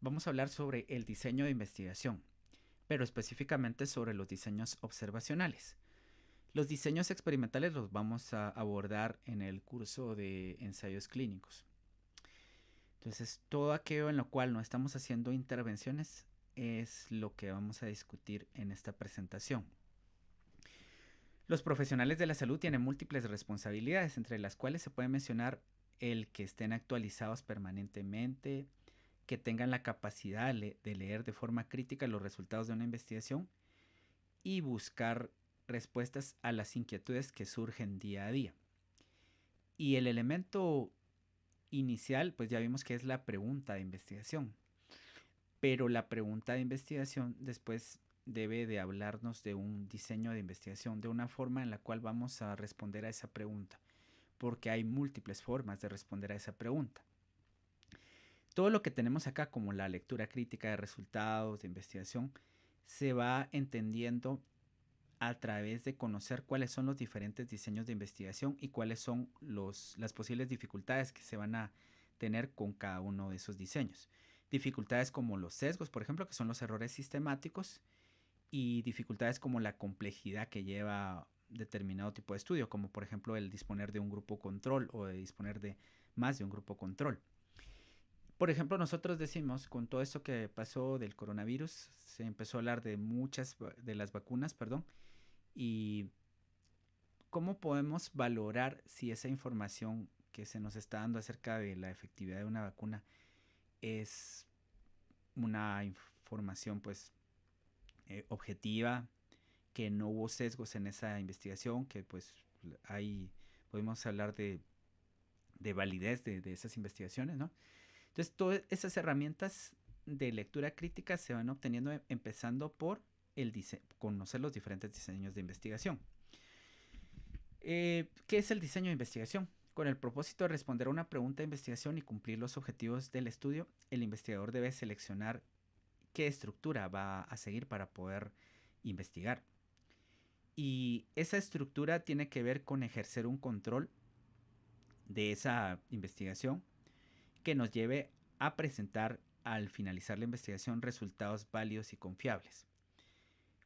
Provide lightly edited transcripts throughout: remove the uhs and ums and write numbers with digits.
vamos a hablar sobre el diseño de investigación, pero específicamente sobre los diseños observacionales. Los diseños experimentales los vamos a abordar en el curso de ensayos clínicos. Entonces, todo aquello en lo cual no estamos haciendo intervenciones es lo que vamos a discutir en esta presentación. Los profesionales de la salud tienen múltiples responsabilidades, entre las cuales se puede mencionar el que estén actualizados permanentemente, que tengan la capacidad de leer de forma crítica los resultados de una investigación y buscar respuestas a las inquietudes que surgen día a día. Y el elemento inicial, pues ya vimos que es la pregunta de investigación. Pero la pregunta de investigación después debe de hablarnos de un diseño de investigación, de una forma en la cual vamos a responder a esa pregunta, porque hay múltiples formas de responder a esa pregunta. Todo lo que tenemos acá, como la lectura crítica de resultados de investigación, se va entendiendo a través de conocer cuáles son los diferentes diseños de investigación y cuáles son las posibles dificultades que se van a tener con cada uno de esos diseños. Dificultades como los sesgos, por ejemplo, que son los errores sistemáticos, y dificultades como la complejidad que lleva determinado tipo de estudio, como por ejemplo el disponer de un grupo control o de disponer de más de un grupo control. Por ejemplo, nosotros decimos, con todo esto que pasó del coronavirus, se empezó a hablar de muchas de las vacunas, perdón, y cómo podemos valorar si esa información que se nos está dando acerca de la efectividad de una vacuna es una información pues objetiva, que no hubo sesgos en esa investigación, que pues hay, podemos hablar de validez de esas investigaciones, ¿no? Entonces, todas esas herramientas de lectura crítica se van obteniendo empezando por conocer los diferentes diseños de investigación. ¿Qué es el diseño de investigación? Con el propósito de responder a una pregunta de investigación y cumplir los objetivos del estudio, el investigador debe seleccionar qué estructura va a seguir para poder investigar. Y esa estructura tiene que ver con ejercer un control de esa investigación que nos lleve a presentar al finalizar la investigación resultados válidos y confiables.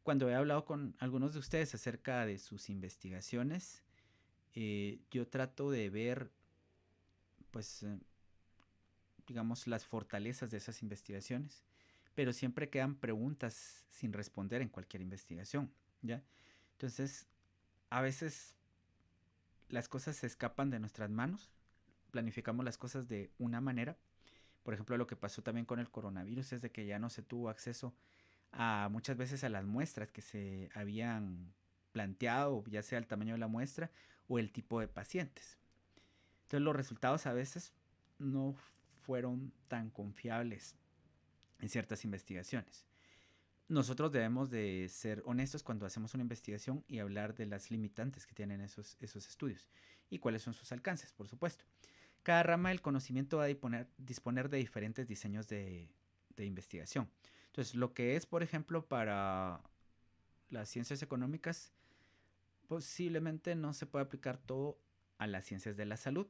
Cuando he hablado con algunos de ustedes acerca de sus investigaciones, yo trato de ver, pues, digamos, las fortalezas de esas investigaciones, pero siempre quedan preguntas sin responder en cualquier investigación, ¿ya? Entonces, a veces las cosas se escapan de nuestras manos, planificamos las cosas de una manera. Por ejemplo, lo que pasó también con el coronavirus es de que ya no se tuvo acceso a muchas veces a las muestras que se habían planteado, ya sea el tamaño de la muestra o el tipo de pacientes. Entonces los resultados a veces no fueron tan confiables en ciertas investigaciones. Nosotros debemos de ser honestos cuando hacemos una investigación y hablar de las limitantes que tienen esos estudios y cuáles son sus alcances, por supuesto. Cada rama del conocimiento va a disponer de diferentes diseños de investigación. Entonces, lo que es, por ejemplo, para las ciencias económicas, posiblemente no se puede aplicar todo a las ciencias de la salud.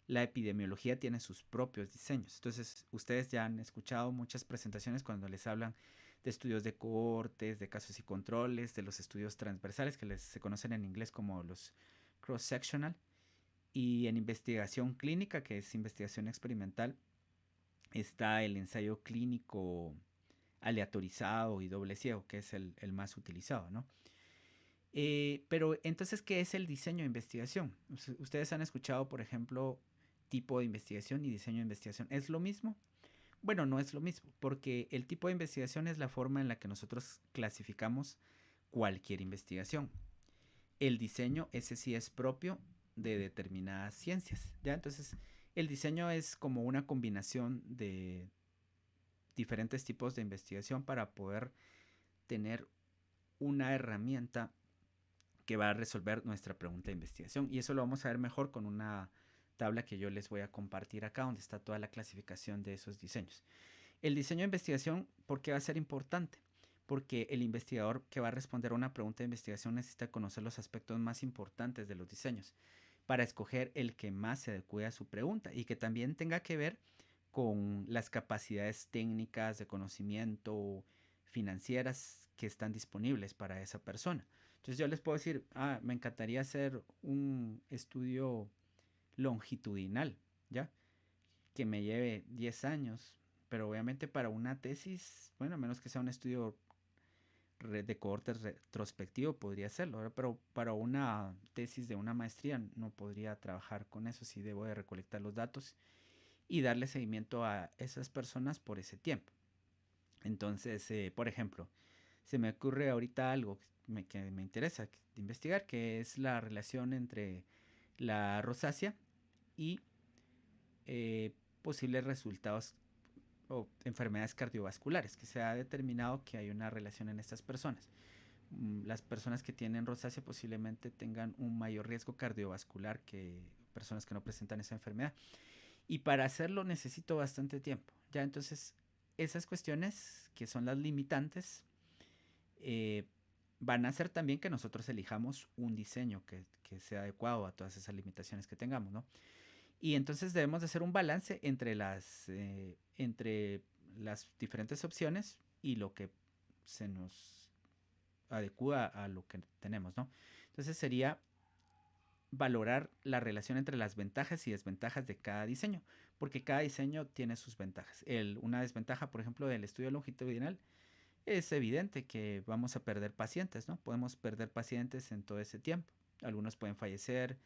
La epidemiología tiene sus propios diseños. Entonces, ustedes ya han escuchado muchas presentaciones cuando les hablan de estudios de cohortes, de casos y controles, de los estudios transversales que se conocen en inglés como los cross-sectional, y en investigación clínica, que es investigación experimental, está el ensayo clínico aleatorizado y doble ciego, que es el más utilizado, ¿no? Pero entonces, ¿qué es el diseño de investigación? Ustedes han escuchado, por ejemplo, tipo de investigación y diseño de investigación. ¿Es lo mismo? Bueno, no es lo mismo, porque el tipo de investigación es la forma en la que nosotros clasificamos cualquier investigación. El diseño, ese sí es propio de determinadas ciencias, ¿ya? Entonces, el diseño es como una combinación de diferentes tipos de investigación para poder tener una herramienta que va a resolver nuestra pregunta de investigación. Y eso lo vamos a ver mejor con una tabla que yo les voy a compartir acá, donde está toda la clasificación de esos diseños. El diseño de investigación, ¿por qué va a ser importante? Porque el investigador que va a responder a una pregunta de investigación necesita conocer los aspectos más importantes de los diseños para escoger el que más se adecue a su pregunta y que también tenga que ver con las capacidades técnicas de conocimiento financieras que están disponibles para esa persona. Entonces yo les puedo decir, me encantaría hacer un estudio longitudinal, ¿ya? Que me lleve 10 años, pero obviamente para una tesis, bueno, a menos que sea un estudio de cohorte retrospectivo podría hacerlo, ¿verdad? Pero para una tesis de una maestría no podría trabajar con eso, sí debo de recolectar los datos y darle seguimiento a esas personas por ese tiempo. Entonces, por ejemplo, se me ocurre ahorita algo que me interesa investigar, que es la relación entre la rosácea y posibles resultados o enfermedades cardiovasculares, que se ha determinado que hay una relación en estas personas. Las personas que tienen rosácea posiblemente tengan un mayor riesgo cardiovascular que personas que no presentan esa enfermedad. Y para hacerlo necesito bastante tiempo. Ya entonces, esas cuestiones que son las limitantes eh, van a hacer también que nosotros elijamos un diseño que sea adecuado a todas esas limitaciones que tengamos, ¿no? Y entonces debemos de hacer un balance entre las diferentes opciones y lo que se nos adecua a lo que tenemos, ¿no? Entonces sería valorar la relación entre las ventajas y desventajas de cada diseño, porque cada diseño tiene sus ventajas. Una desventaja, por ejemplo, del estudio longitudinal es evidente que vamos a perder pacientes, ¿no? Podemos perder pacientes en todo ese tiempo. Algunos pueden fallecer,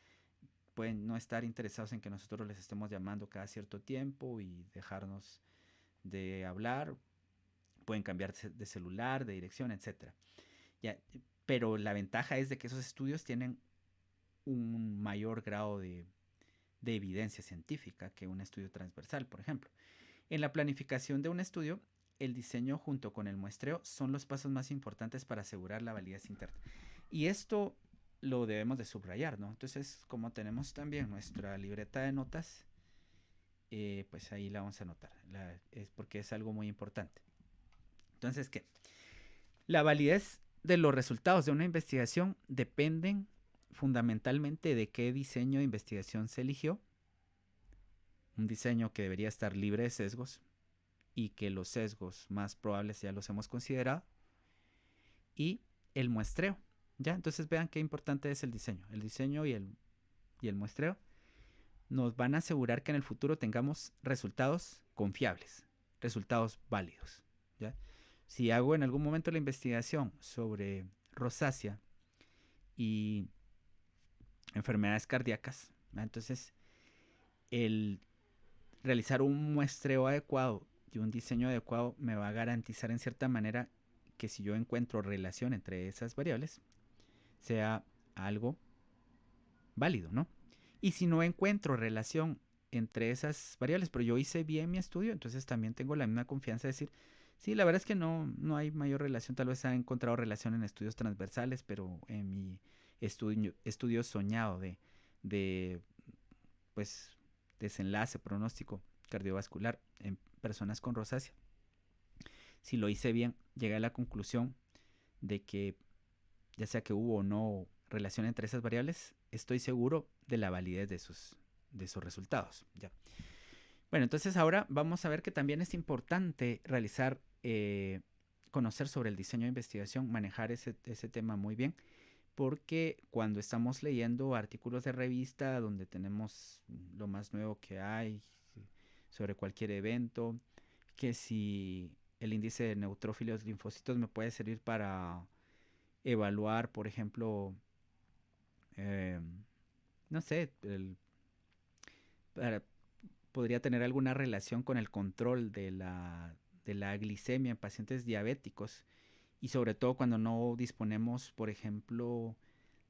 pueden no estar interesados en que nosotros les estemos llamando cada cierto tiempo y dejarnos de hablar, pueden cambiar de celular, de dirección, etcétera. Ya, pero la ventaja es de que esos estudios tienen un mayor grado de evidencia científica que un estudio transversal, por ejemplo. En la planificación de un estudio, el diseño junto con el muestreo son los pasos más importantes para asegurar la validez interna. Y esto lo debemos de subrayar, ¿no? Entonces, como tenemos también nuestra libreta de notas, pues ahí la vamos a anotar, es porque es algo muy importante. Entonces, ¿qué? La validez de los resultados de una investigación dependen fundamentalmente de qué diseño de investigación se eligió, un diseño que debería estar libre de sesgos y que los sesgos más probables ya los hemos considerado, y el muestreo. ¿Ya? Entonces vean qué importante es el diseño. El diseño y el muestreo nos van a asegurar que en el futuro tengamos resultados confiables, resultados válidos. ¿Ya? Si hago en algún momento la investigación sobre rosácea y enfermedades cardíacas, ¿ya? Entonces el realizar un muestreo adecuado y un diseño adecuado me va a garantizar en cierta manera que si yo encuentro relación entre esas variables, sea algo válido, ¿no? Y si no encuentro relación entre esas variables, pero yo hice bien mi estudio, entonces también tengo la misma confianza de decir, sí, la verdad es que no hay mayor relación, tal vez se ha encontrado relación en estudios transversales, pero en mi estudio soñado de pues, desenlace, pronóstico cardiovascular en personas con rosácea, si lo hice bien, llegué a la conclusión de que ya sea que hubo o no relación entre esas variables, estoy seguro de la validez de esos resultados. ¿Ya? Bueno, entonces ahora vamos a ver que también es importante realizar, conocer sobre el diseño de investigación, manejar ese tema muy bien, porque cuando estamos leyendo artículos de revista donde tenemos lo más nuevo que hay sobre cualquier evento, que si el índice de neutrófilos linfocitos me puede servir para evaluar, por ejemplo, eh, no sé, para, podría tener alguna relación con el control de la glicemia en pacientes diabéticos y sobre todo cuando no disponemos, por ejemplo,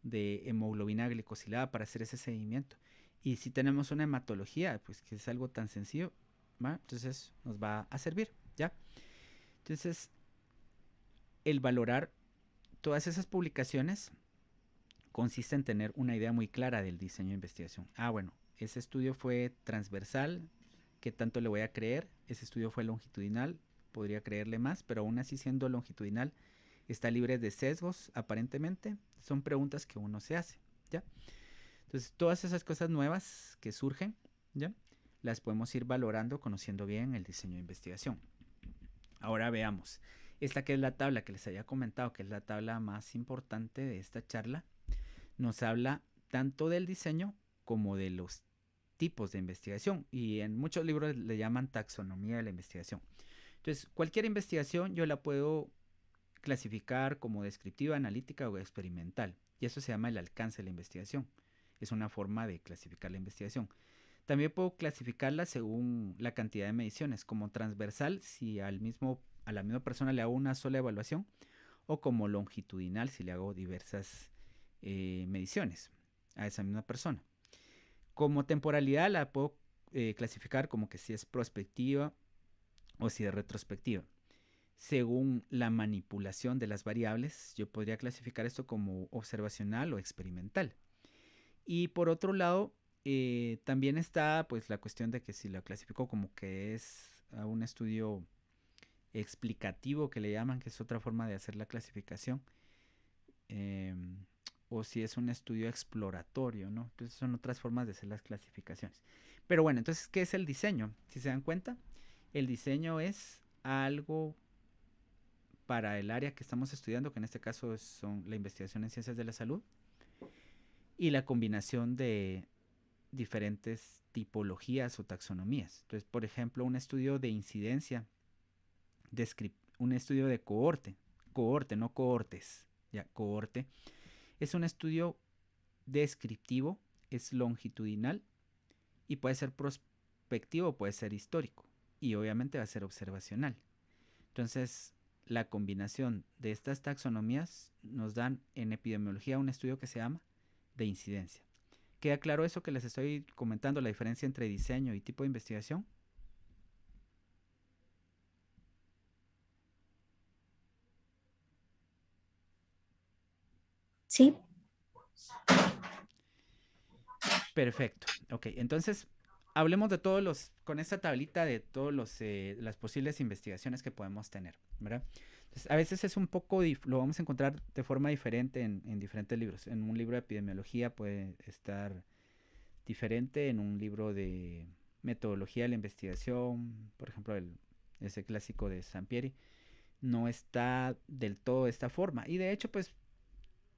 de hemoglobina glicosilada para hacer ese seguimiento. Y si tenemos una hematología, pues que es algo tan sencillo, ¿va? Entonces nos va a servir, ¿ya? Entonces, el valorar todas esas publicaciones consiste en tener una idea muy clara del diseño de investigación. Bueno, ese estudio fue transversal, ¿qué tanto le voy a creer? Ese estudio fue longitudinal, podría creerle más, pero aún así siendo longitudinal está libre de sesgos, aparentemente. Son preguntas que uno se hace, ¿ya? Entonces, todas esas cosas nuevas que surgen, ¿ya? las podemos ir valorando conociendo bien el diseño de investigación. Ahora veamos, esta que es la tabla que les había comentado, que es la tabla más importante de esta charla, nos habla tanto del diseño como de los tipos de investigación, y en muchos libros le llaman taxonomía de la investigación. Entonces, cualquier investigación yo la puedo clasificar como descriptiva, analítica o experimental, y eso se llama el alcance de la investigación. Es una forma de clasificar la investigación. También puedo clasificarla según la cantidad de mediciones, como transversal si a la misma persona le hago una sola evaluación, o como longitudinal si le hago diversas mediciones a esa misma persona. Como temporalidad la puedo clasificar como que si es prospectiva o si es retrospectiva. Según la manipulación de las variables, yo podría clasificar esto como observacional o experimental. Y por otro lado, también está pues la cuestión de que si lo clasifico como que es un estudio explicativo que le llaman, que es otra forma de hacer la clasificación, eh, o si es un estudio exploratorio, ¿no? Entonces son otras formas de hacer las clasificaciones. Pero bueno, entonces, ¿qué es el diseño? Si se dan cuenta, el diseño es algo para el área que estamos estudiando, que en este caso son la investigación en ciencias de la salud, y la combinación de diferentes tipologías o taxonomías. Entonces, por ejemplo, un estudio de incidencia, un estudio de cohorte, no cohortes, ya, cohorte, es un estudio descriptivo, es longitudinal y puede ser prospectivo, puede ser histórico y obviamente va a ser observacional. Entonces, la combinación de estas taxonomías nos dan en epidemiología un estudio que se llama de incidencia. ¿Queda claro eso que les estoy comentando, la diferencia entre diseño y tipo de investigación? Sí, Perfecto. Ok, entonces hablemos de con esta tablita de todas las posibles investigaciones que podemos tener, ¿verdad? Entonces, a veces es un poco, lo vamos a encontrar de forma diferente en diferentes libros. En un libro de epidemiología puede estar diferente, en un libro de metodología de la investigación, por ejemplo, ese clásico de Sampieri, no está del todo de esta forma. Y de hecho, pues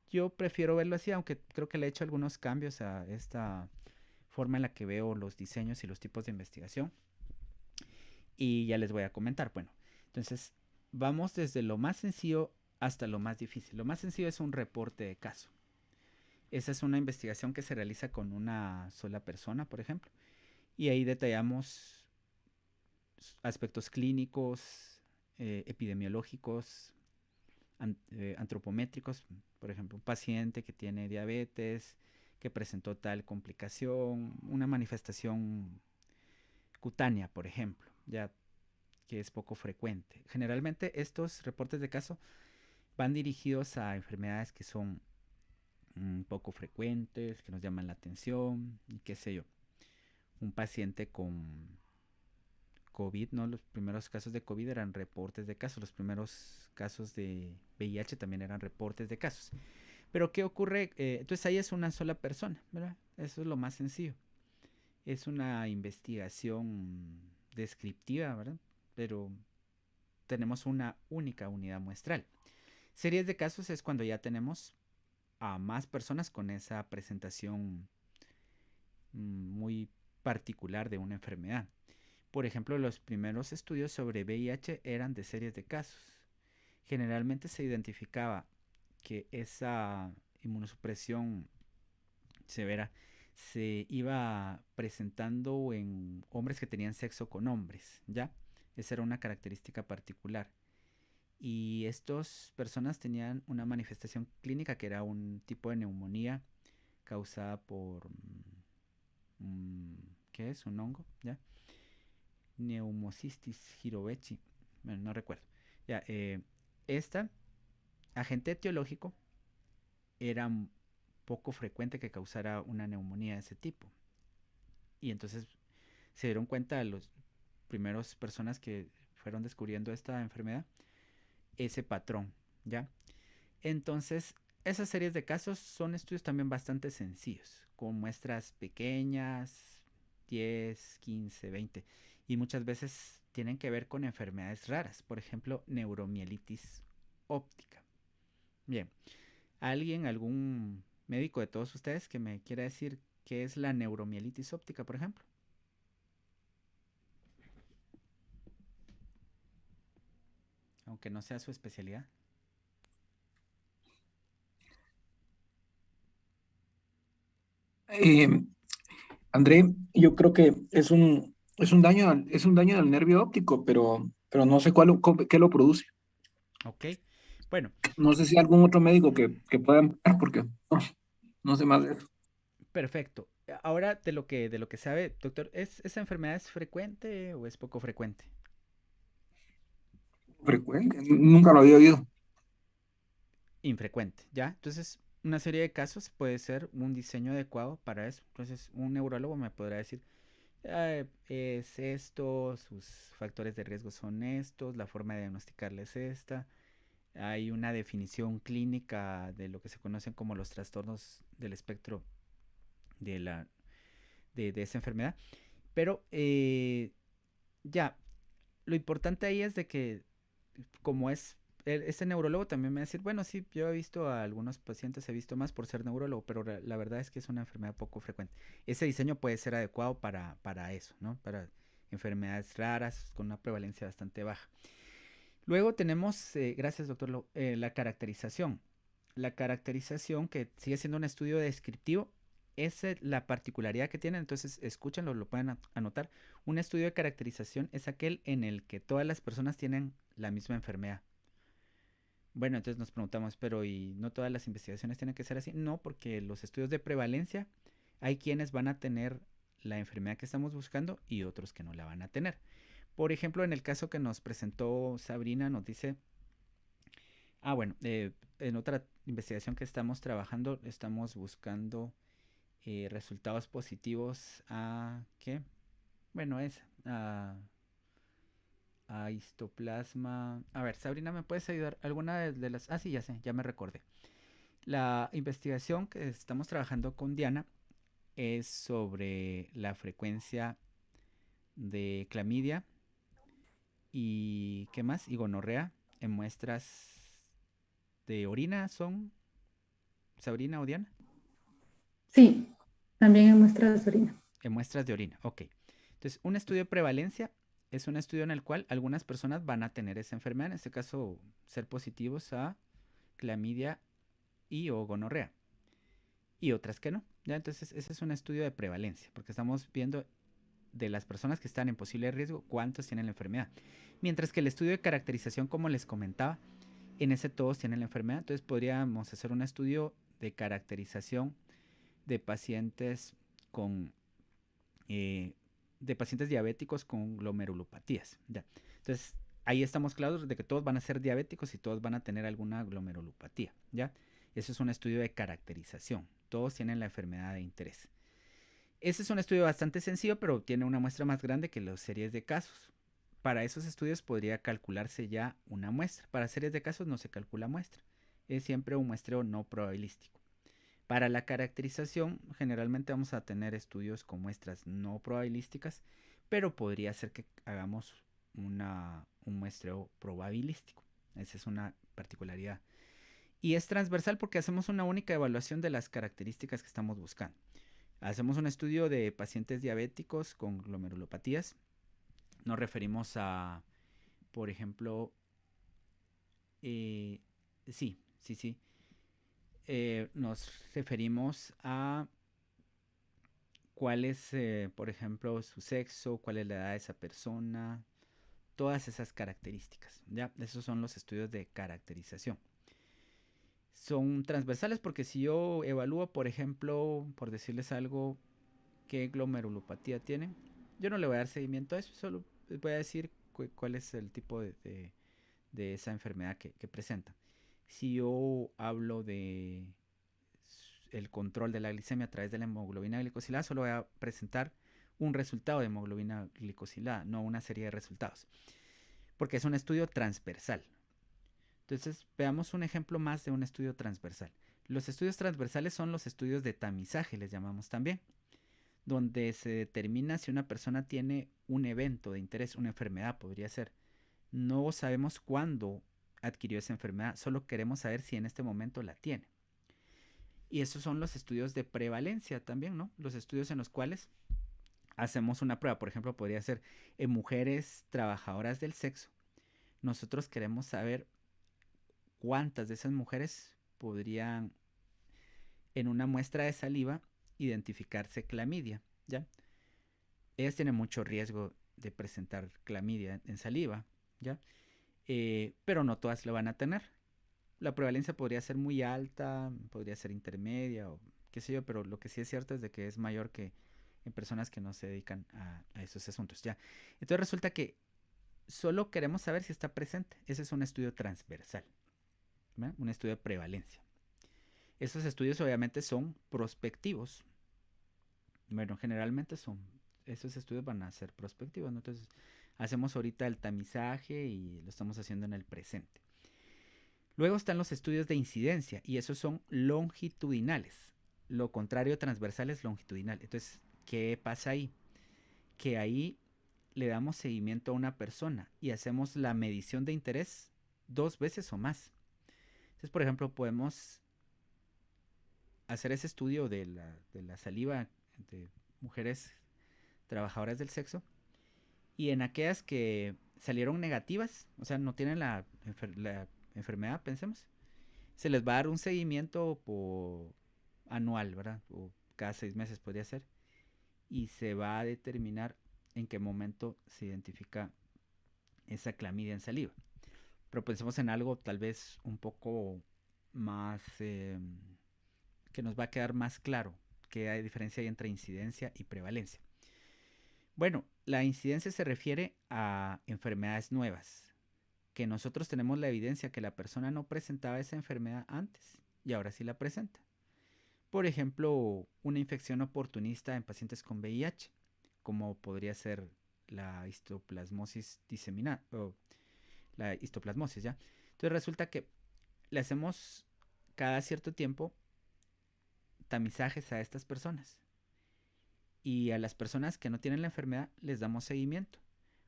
yo prefiero verlo así, aunque creo que le he hecho algunos cambios a esta forma en la que veo los diseños y los tipos de investigación. Y ya les voy a comentar. Bueno, entonces vamos desde lo más sencillo hasta lo más difícil. Lo más sencillo es un reporte de caso. Esa es una investigación que se realiza con una sola persona, por ejemplo. Y ahí detallamos aspectos clínicos, epidemiológicos, antropométricos, por ejemplo, un paciente que tiene diabetes, que presentó tal complicación, una manifestación cutánea, por ejemplo, ya que es poco frecuente. Generalmente estos reportes de caso van dirigidos a enfermedades que son poco frecuentes, que nos llaman la atención y qué sé yo. Un paciente con COVID, ¿no? Los primeros casos de COVID eran reportes de casos, los primeros casos de VIH también eran reportes de casos. Pero ¿qué ocurre? Entonces ahí es una sola persona, ¿verdad? Eso es lo más sencillo. Es una investigación descriptiva, ¿verdad? Pero tenemos una única unidad muestral. Series de casos es cuando ya tenemos a más personas con esa presentación muy particular de una enfermedad. Por ejemplo, los primeros estudios sobre VIH eran de series de casos. Generalmente se identificaba que esa inmunosupresión severa se iba presentando en hombres que tenían sexo con hombres, ¿ya? Esa era una característica particular. Y estas personas tenían una manifestación clínica que era un tipo de neumonía causada por, ¿qué es? Un hongo, ¿ya? Neumocystis jirovecii, bueno, no recuerdo. Ya, esta agente etiológico era poco frecuente que causara una neumonía de ese tipo. Y entonces se dieron cuenta los primeros personas que fueron descubriendo esta enfermedad, ese patrón, ¿ya? Entonces, esas series de casos son estudios también bastante sencillos, con muestras pequeñas, 10, 15, 20. Y muchas veces tienen que ver con enfermedades raras, por ejemplo, neuromielitis óptica. Bien, ¿alguien, algún médico de todos ustedes que me quiera decir qué es la neuromielitis óptica, por ejemplo? Aunque no sea su especialidad. Eh, André, yo creo que es un daño del nervio óptico, pero no sé qué lo produce. Ok, bueno, No sé si hay algún otro médico que pueda emplear, porque no sé más de eso. perfecto. Ahora de lo que sabe, doctor, ¿esa enfermedad es frecuente o es poco frecuente? Frecuente, nunca lo había oído. Infrecuente, ¿ya? Entonces, una serie de casos puede ser un diseño adecuado para eso. Entonces, un neurólogo me podrá decir, es esto, sus factores de riesgo son estos, la forma de diagnosticarle es esta. Hay una definición clínica de lo que se conocen como los trastornos del espectro de, de esa enfermedad. Pero ya, lo importante ahí es de que como es ese neurólogo también me va a decir, bueno, sí, yo he visto a algunos pacientes, he visto más por ser neurólogo, pero la verdad es que es una enfermedad poco frecuente. Ese diseño puede ser adecuado para eso, ¿no? Para enfermedades raras con una prevalencia bastante baja. Luego tenemos, gracias doctor, la caracterización. La caracterización que sigue siendo un estudio descriptivo es la particularidad que tiene, entonces escúchenlo, lo pueden anotar. Un estudio de caracterización es aquel en el que todas las personas tienen la misma enfermedad. Bueno, entonces nos preguntamos, pero ¿y no todas las investigaciones tienen que ser así? No, porque los estudios de prevalencia hay quienes van a tener la enfermedad que estamos buscando y otros que no la van a tener. Por ejemplo, en el caso que nos presentó Sabrina, nos dice, bueno, en otra investigación que estamos trabajando, estamos buscando resultados positivos a, ¿qué? Bueno, es a histoplasma. A ver, Sabrina, ¿me puedes ayudar? ¿Alguna de las... Ah, sí, ya sé, ya me recordé. La investigación que estamos trabajando con Diana es sobre la frecuencia de clamidia y ¿qué más? Y gonorrea en muestras de orina son Sabrina o Diana. Sí, también en muestras de orina. En muestras de orina, ok. Entonces, un estudio de prevalencia es un estudio en el cual algunas personas van a tener esa enfermedad, en este caso ser positivos a clamidia y o gonorrea, y otras que no. ¿Ya? Entonces, ese es un estudio de prevalencia, porque estamos viendo de las personas que están en posible riesgo, cuántos tienen la enfermedad. Mientras que el estudio de caracterización, como les comentaba, en ese todos tienen la enfermedad. Entonces podríamos hacer un estudio de caracterización de pacientes con eh, de pacientes diabéticos con glomerulopatías. ¿Ya? Entonces ahí estamos claros de que todos van a ser diabéticos y todos van a tener alguna glomerulopatía. ¿Ya? Eso es un estudio de caracterización. Todos tienen la enfermedad de interés. Ese es un estudio bastante sencillo, pero tiene una muestra más grande que las series de casos. Para esos estudios podría calcularse ya una muestra. Para series de casos no se calcula muestra. Es siempre un muestreo no probabilístico. Para la caracterización, generalmente vamos a tener estudios con muestras no probabilísticas, pero podría ser que hagamos un muestreo probabilístico. Esa es una particularidad. Y es transversal porque hacemos una única evaluación de las características que estamos buscando. Hacemos un estudio de pacientes diabéticos con glomerulopatías. Nos referimos a, por ejemplo, eh, sí, sí, sí. Nos referimos a cuál es, por ejemplo, su sexo, cuál es la edad de esa persona, todas esas características. ¿Ya? Esos son los estudios de caracterización. Son transversales porque si yo evalúo, por ejemplo, por decirles algo, qué glomerulopatía tienen, yo no le voy a dar seguimiento a eso, solo les voy a decir cuál es el tipo de esa enfermedad que presenta. Si yo hablo de el control de la glicemia a través de la hemoglobina glicosilada, solo voy a presentar un resultado de hemoglobina glicosilada, no una serie de resultados, porque es un estudio transversal. Entonces, veamos un ejemplo más de un estudio transversal. Los estudios transversales son los estudios de tamizaje, les llamamos también. donde se determina si una persona tiene un evento de interés, una enfermedad podría ser. No sabemos cuándo adquirió esa enfermedad, solo queremos saber si en este momento la tiene. Y esos son los estudios de prevalencia también, ¿no? Los estudios en los cuales hacemos una prueba, por ejemplo, podría ser en mujeres trabajadoras del sexo. Nosotros queremos saber cuántas de esas mujeres podrían en una muestra de saliva identificarse clamidia, ¿ya? Ellas tienen mucho riesgo de presentar clamidia en saliva, ¿ya? Pero no todas lo van a tener. La prevalencia podría ser muy alta, podría ser intermedia o qué sé yo, pero lo que sí es cierto es de que es mayor que en personas que no se dedican a esos asuntos, ¿ya? Entonces resulta que solo queremos saber si está presente. Ese es un estudio transversal, ¿verdad? Un estudio de prevalencia. Esos estudios obviamente son prospectivos. Bueno, generalmente esos estudios van a ser prospectivos, ¿no? Entonces, hacemos ahorita el tamizaje y lo estamos haciendo en el presente. Luego están los estudios de incidencia y esos son longitudinales. Lo contrario transversal es longitudinal. Entonces, ¿qué pasa ahí? Que ahí le damos seguimiento a una persona y hacemos la medición de interés 2 veces o más. Entonces, por ejemplo, podemos hacer ese estudio de la saliva de mujeres trabajadoras del sexo y en aquellas que salieron negativas, o sea, no tienen la enfermedad, pensemos, se les va a dar un seguimiento anual, ¿verdad? O cada 6 meses podría ser, y se va a determinar en qué momento se identifica esa clamidia en saliva. Pero pensemos en algo tal vez un poco más, que nos va a quedar más claro que hay diferencia entre incidencia y prevalencia. Bueno, la incidencia se refiere a enfermedades nuevas, que nosotros tenemos la evidencia que la persona no presentaba esa enfermedad antes y ahora sí la presenta. Por ejemplo, una infección oportunista en pacientes con VIH, como podría ser la histoplasmosis diseminada o la histoplasmosis, ¿ya? Entonces resulta que le hacemos cada cierto tiempo tamizajes a estas personas y a las personas que no tienen la enfermedad les damos seguimiento.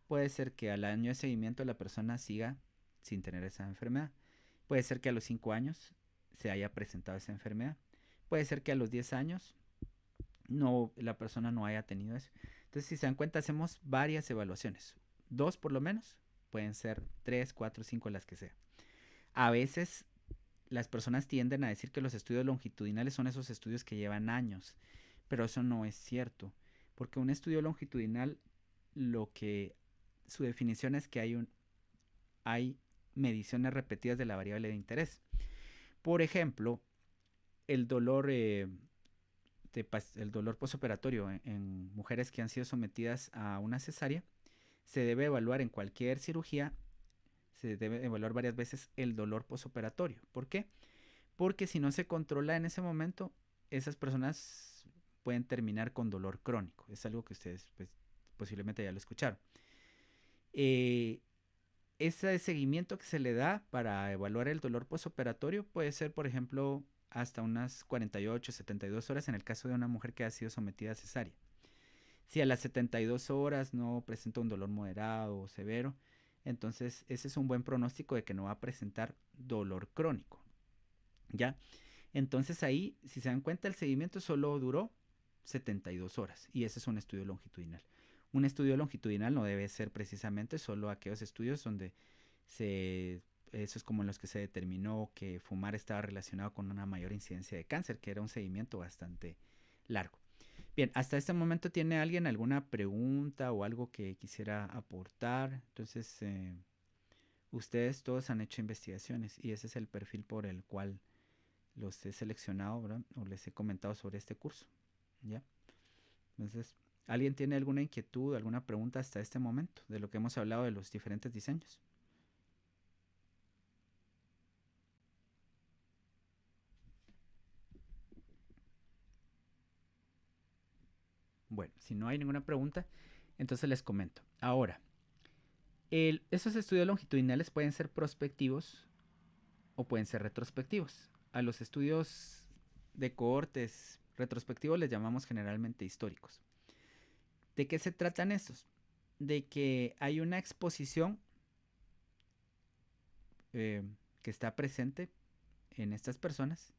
Puede ser que al año de seguimiento la persona siga sin tener esa enfermedad. Puede ser que a los 5 años se haya presentado esa enfermedad. Puede ser que a los 10 años la persona no haya tenido eso. Entonces, si se dan cuenta, hacemos varias evaluaciones. 2 por lo menos. Pueden ser 3, 4, 5, las que sea. A veces las personas tienden a decir que los estudios longitudinales son esos estudios que llevan años, pero eso no es cierto, porque un estudio longitudinal, su definición es que hay mediciones repetidas de la variable de interés. Por ejemplo, el dolor, el dolor postoperatorio en mujeres que han sido sometidas a una cesárea se debe evaluar en cualquier cirugía, se debe evaluar varias veces el dolor postoperatorio. ¿Por qué? Porque si no se controla en ese momento, esas personas pueden terminar con dolor crónico. Es algo que ustedes pues, posiblemente ya lo escucharon. Ese seguimiento que se le da para evaluar el dolor postoperatorio puede ser, por ejemplo, hasta unas 48, 72 horas en el caso de una mujer que ha sido sometida a cesárea. Si a las 72 horas no presenta un dolor moderado o severo, entonces ese es un buen pronóstico de que no va a presentar dolor crónico. ¿Ya? Entonces ahí, si se dan cuenta, el seguimiento solo duró 72 horas y ese es un estudio longitudinal. Un estudio longitudinal no debe ser precisamente solo aquellos estudios donde eso es como en los que se determinó que fumar estaba relacionado con una mayor incidencia de cáncer, que era un seguimiento bastante largo. Bien, hasta este momento, ¿tiene alguien alguna pregunta o algo que quisiera aportar? Entonces, ustedes todos han hecho investigaciones y ese es el perfil por el cual los he seleccionado, ¿verdad? O les he comentado sobre este curso, ¿ya? Entonces, ¿alguien tiene alguna inquietud, alguna pregunta hasta este momento de lo que hemos hablado de los diferentes diseños? Bueno, si no hay ninguna pregunta, entonces les comento. Ahora, esos estudios longitudinales pueden ser prospectivos o pueden ser retrospectivos. A los estudios de cohortes Retrospectivos les llamamos generalmente históricos. ¿De qué se tratan estos? De que hay una exposición que está presente en estas personas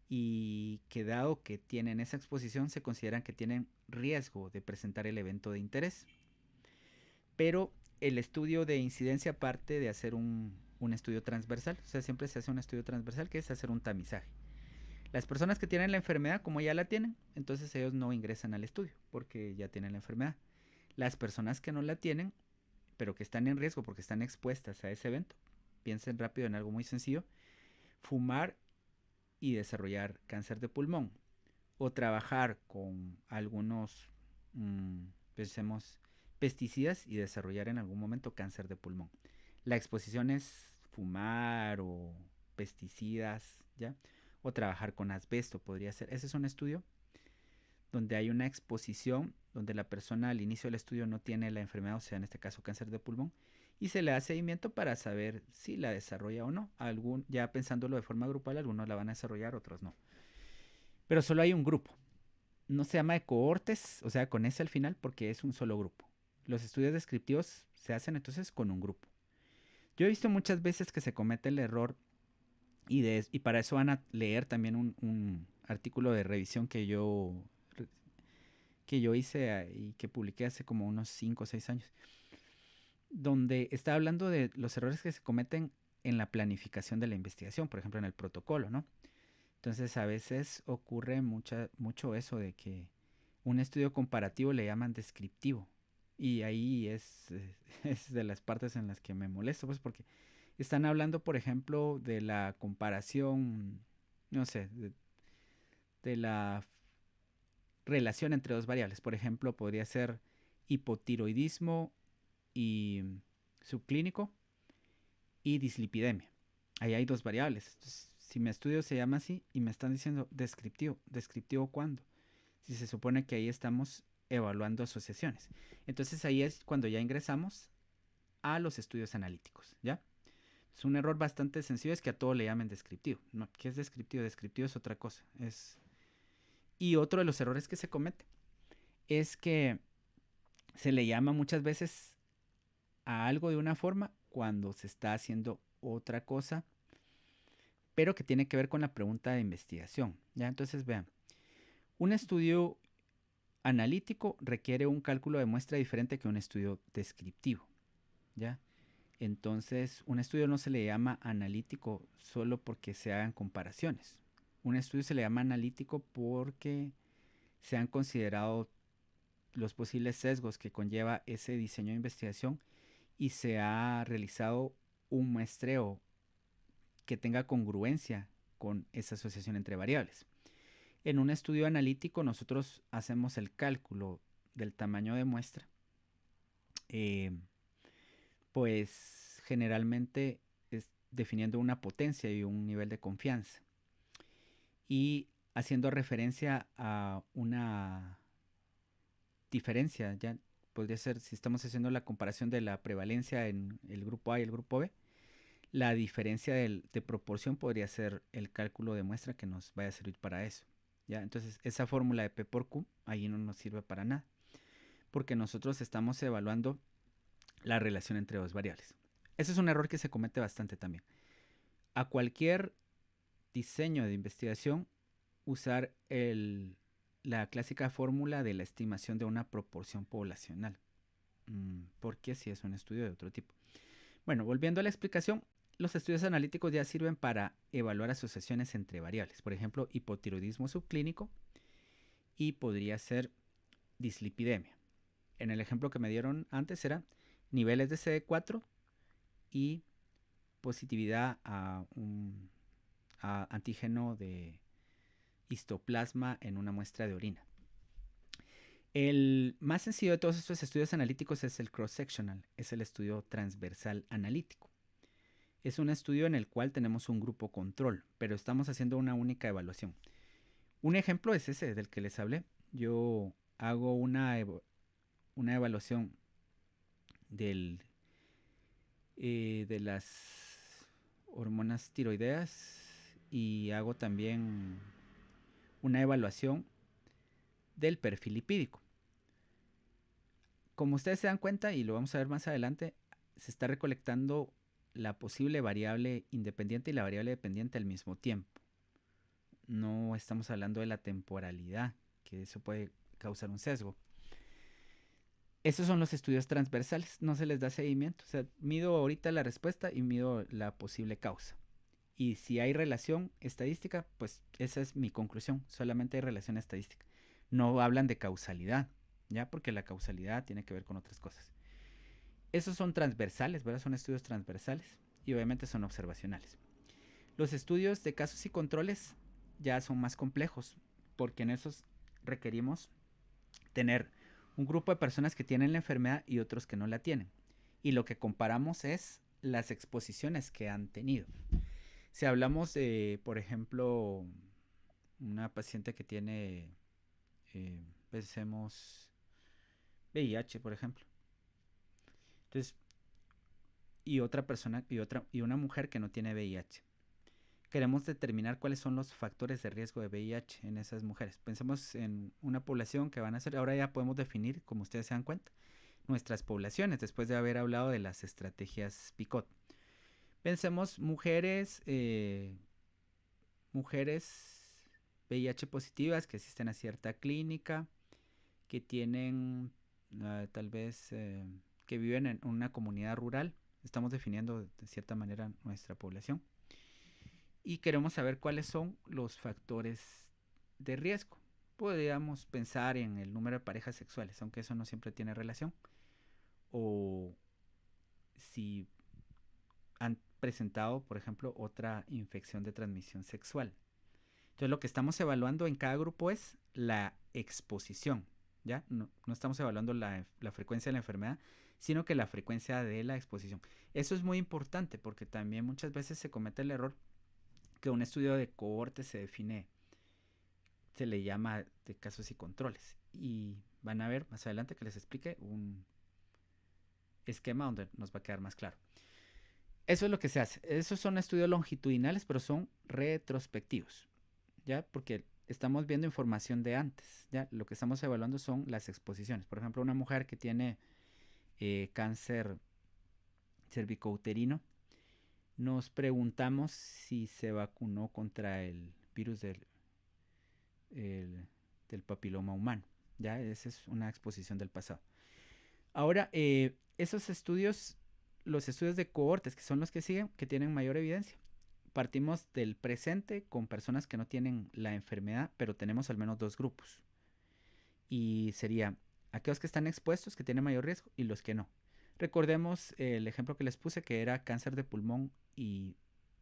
y que dado que tienen esa exposición se consideran que tienen riesgo de presentar el evento de interés. Pero el estudio de incidencia parte de hacer un estudio transversal, o sea, siempre se hace un estudio transversal que es hacer un tamizaje. Las personas que tienen la enfermedad, como ya la tienen, entonces ellos no ingresan al estudio porque ya tienen la enfermedad. Las personas que no la tienen, pero que están en riesgo porque están expuestas a ese evento, piensen rápido en algo muy sencillo: fumar y desarrollar cáncer de pulmón, o trabajar con algunos, pensemos, pesticidas y desarrollar en algún momento cáncer de pulmón. La exposición es fumar o pesticidas, ¿ya? O trabajar con asbesto podría ser. Ese es un estudio donde hay una exposición, donde la persona al inicio del estudio no tiene la enfermedad, o sea, en este caso cáncer de pulmón, y se le da seguimiento para saber si la desarrolla o no. Ya pensándolo de forma grupal, algunos la van a desarrollar, otros no. Pero solo hay un grupo. No se llama de cohortes, o sea, con ese al final, porque es un solo grupo. Los estudios descriptivos se hacen entonces con un grupo. Yo he visto muchas veces que se comete el error y para eso van a leer también un artículo de revisión que yo hice y que publiqué hace como unos 5 o 6 años, donde está hablando de los errores que se cometen en la planificación de la investigación, por ejemplo, en el protocolo, ¿no? Entonces a veces ocurre mucho eso de que un estudio comparativo le llaman descriptivo. Y ahí es de las partes en las que me molesto, pues porque están hablando, por ejemplo, de la comparación, no sé, de la relación entre dos variables. Por ejemplo, podría ser hipotiroidismo y subclínico y dislipidemia. Ahí hay dos variables. Entonces, si mi estudio se llama así y me están diciendo descriptivo, ¿descriptivo cuándo? Si se supone que ahí estamos evaluando asociaciones. Entonces ahí es cuando ya ingresamos a los estudios analíticos, ¿ya? Es un error bastante sencillo, es que a todo le llamen descriptivo. No, ¿qué es descriptivo? Descriptivo es otra cosa. Y otro de los errores que se comete es que se le llama muchas veces a algo de una forma cuando se está haciendo otra cosa, pero que tiene que ver con la pregunta de investigación, ¿ya? Entonces vean, un estudio analítico requiere un cálculo de muestra diferente que un estudio descriptivo, ¿ya? Entonces, un estudio no se le llama analítico solo porque se hagan comparaciones. Un estudio se le llama analítico porque se han considerado los posibles sesgos que conlleva ese diseño de investigación y se ha realizado un muestreo que tenga congruencia con esa asociación entre variables. En un estudio analítico nosotros hacemos el cálculo del tamaño de muestra, eh, pues generalmente es definiendo una potencia y un nivel de confianza y haciendo referencia a una diferencia. Ya podría ser, si estamos haciendo la comparación de la prevalencia en el grupo A y el grupo B, la diferencia de proporción podría ser el cálculo de muestra que nos vaya a servir para eso. ¿Ya? Entonces esa fórmula de P por Q ahí no nos sirve para nada, porque nosotros estamos evaluando la relación entre dos variables. Ese es un error que se comete bastante también. A cualquier diseño de investigación, usar la clásica fórmula de la estimación de una proporción poblacional. Porque si es un estudio de otro tipo. Bueno, volviendo a la explicación, los estudios analíticos ya sirven para evaluar asociaciones entre variables. Por ejemplo, hipotiroidismo subclínico y podría ser dislipidemia. En el ejemplo que me dieron antes era niveles de CD4 y positividad a antígeno de histoplasma en una muestra de orina. El más sencillo de todos estos estudios analíticos es el cross-sectional, es el estudio transversal analítico. Es un estudio en el cual tenemos un grupo control, pero estamos haciendo una única evaluación. Un ejemplo es ese del que les hablé. Yo hago una evaluación de las hormonas tiroideas y hago también una evaluación del perfil lipídico. Como ustedes se dan cuenta, y lo vamos a ver más adelante, se está recolectando la posible variable independiente y la variable dependiente al mismo tiempo. No estamos hablando de la temporalidad, que eso puede causar un sesgo. Esos son los estudios transversales, no se les da seguimiento. O sea, mido ahorita la respuesta y mido la posible causa. Y si hay relación estadística, pues esa es mi conclusión, solamente hay relación estadística. No hablan de causalidad, ¿ya? Porque la causalidad tiene que ver con otras cosas. Esos son transversales, ¿verdad? Son estudios transversales y obviamente son observacionales. Los estudios de casos y controles ya son más complejos, porque en esos requerimos tener un grupo de personas que tienen la enfermedad y otros que no la tienen. Y lo que comparamos es las exposiciones que han tenido. Si hablamos de, por ejemplo, una paciente que tiene, pensemos, VIH, por ejemplo. Entonces, y otra persona, y una mujer que no tiene VIH. Queremos determinar cuáles son los factores de riesgo de VIH en esas mujeres. Pensemos en una población que van a ser, ahora ya podemos definir, como ustedes se dan cuenta, nuestras poblaciones, después de haber hablado de las estrategias PICOT. Pensemos mujeres VIH positivas que asisten a cierta clínica, que tienen tal vez que viven en una comunidad rural. Estamos definiendo de cierta manera nuestra población y queremos saber cuáles son los factores de riesgo. Podríamos pensar en el número de parejas sexuales, aunque eso no siempre tiene relación, o si han presentado, por ejemplo, otra infección de transmisión sexual. Entonces lo que estamos evaluando en cada grupo es la exposición, ¿ya? No estamos evaluando la frecuencia de la enfermedad, sino que la frecuencia de la exposición. Eso es muy importante porque también muchas veces se comete el error que un estudio de cohorte se define, se le llama de casos y controles. Y van a ver más adelante que les explique un esquema donde nos va a quedar más claro. Eso es lo que se hace. Esos son estudios longitudinales, pero son retrospectivos, ¿ya? Porque estamos viendo información de antes, ¿ya? Lo que estamos evaluando son las exposiciones. Por ejemplo, una mujer que tiene cáncer cervicouterino, nos preguntamos si se vacunó contra el virus del papiloma humano, ¿ya? Esa es una exposición del pasado. Ahora, esos estudios, los estudios de cohortes, que son los que siguen, que tienen mayor evidencia. Partimos del presente con personas que no tienen la enfermedad, pero tenemos al menos dos grupos. Y sería aquellos que están expuestos, que tienen mayor riesgo, y los que no. Recordemos el ejemplo que les puse, que era cáncer de pulmón y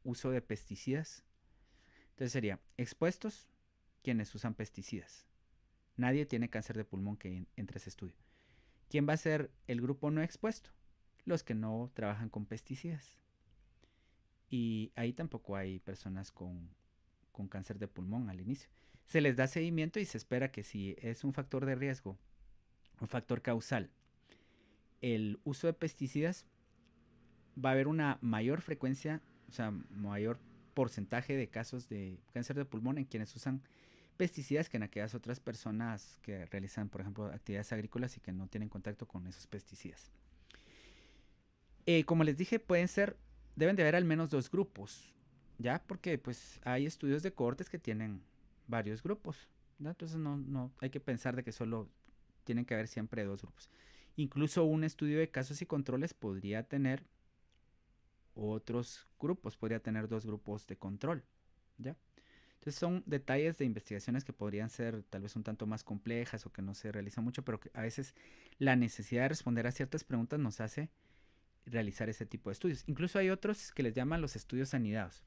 uso de pesticidas. Entonces sería expuestos quienes usan pesticidas. Nadie tiene cáncer de pulmón que entre ese estudio. ¿Quién va a ser el grupo no expuesto? Los que no trabajan con pesticidas. Y ahí tampoco hay personas con cáncer de pulmón al inicio. Se les da seguimiento y se espera que si es un factor de riesgo, un factor causal, el uso de pesticidas, va a haber una mayor frecuencia, o sea, mayor porcentaje de casos de cáncer de pulmón en quienes usan pesticidas que en aquellas otras personas que realizan, por ejemplo, actividades agrícolas y que no tienen contacto con esos pesticidas. Como les dije, deben de haber al menos dos grupos, ¿ya? Porque pues hay estudios de cohortes que tienen varios grupos, ¿no? Entonces no hay que pensar de que solo tienen que haber siempre dos grupos. Incluso un estudio de casos y controles podría tener otros grupos, podría tener dos grupos de control, ¿ya? Entonces son detalles de investigaciones que podrían ser tal vez un tanto más complejas o que no se realizan mucho, pero que a veces la necesidad de responder a ciertas preguntas nos hace realizar ese tipo de estudios. Incluso hay otros que les llaman los estudios anidados.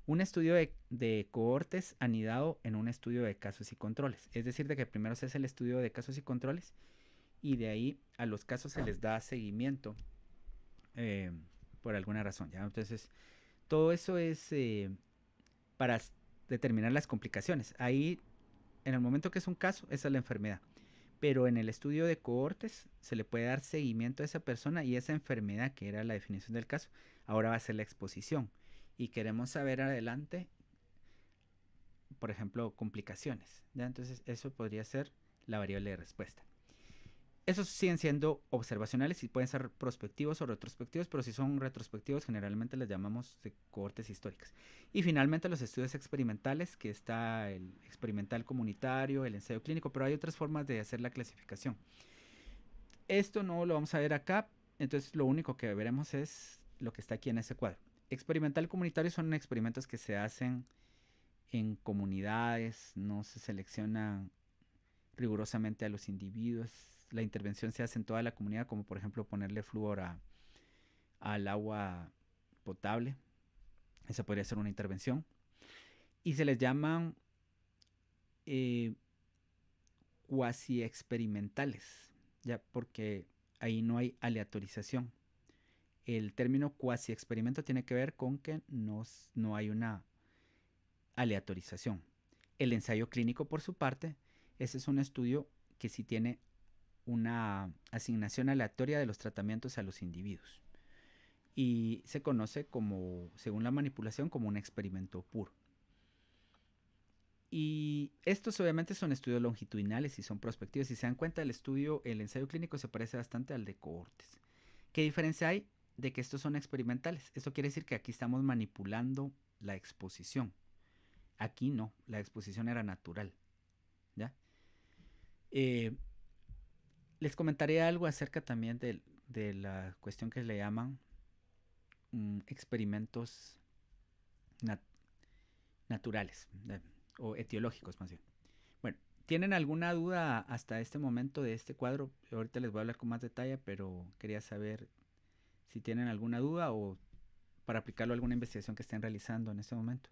Un estudio de cohortes anidado en un estudio de casos y controles. Es decir, de que primero se hace el estudio de casos y controles y de ahí a los casos se les da seguimiento por alguna razón, ¿ya? Entonces, todo eso es para determinar las complicaciones. Ahí, en el momento que es un caso, esa es la enfermedad. Pero en el estudio de cohortes se le puede dar seguimiento a esa persona y esa enfermedad, que era la definición del caso, ahora va a ser la exposición. Y queremos saber adelante, por ejemplo, complicaciones, ¿ya? Entonces eso podría ser la variable de respuesta. Esos siguen siendo observacionales y pueden ser prospectivos o retrospectivos, pero si son retrospectivos generalmente les llamamos de cohortes históricas. Y finalmente los estudios experimentales, que está el experimental comunitario, el ensayo clínico, pero hay otras formas de hacer la clasificación. Esto no lo vamos a ver acá, entonces lo único que veremos es lo que está aquí en ese cuadro. Experimental comunitario son experimentos que se hacen en comunidades, no se selecciona rigurosamente a los individuos. La intervención se hace en toda la comunidad, como por ejemplo ponerle flúor al agua potable. Esa podría ser una intervención. Y se les llaman cuasi experimentales, ya porque ahí no hay aleatorización. El término cuasi experimento tiene que ver con que no hay una aleatorización. El ensayo clínico, por su parte, ese es un estudio que sí tiene una asignación aleatoria de los tratamientos a los individuos y se conoce como, según la manipulación, como un experimento puro. Y estos obviamente son estudios longitudinales y son prospectivos. Si se dan cuenta, el ensayo clínico se parece bastante al de cohortes. ¿Qué diferencia hay de que estos son experimentales? Esto quiere decir que aquí estamos manipulando la exposición. Aquí no, la exposición era natural, ¿ya? Les comentaré algo acerca también de la cuestión que le llaman experimentos nat naturales o etiológicos más bien. Bueno, ¿tienen alguna duda hasta este momento de este cuadro? Ahorita les voy a hablar con más detalle, pero quería saber si tienen alguna duda o para aplicarlo a alguna investigación que estén realizando en este momento.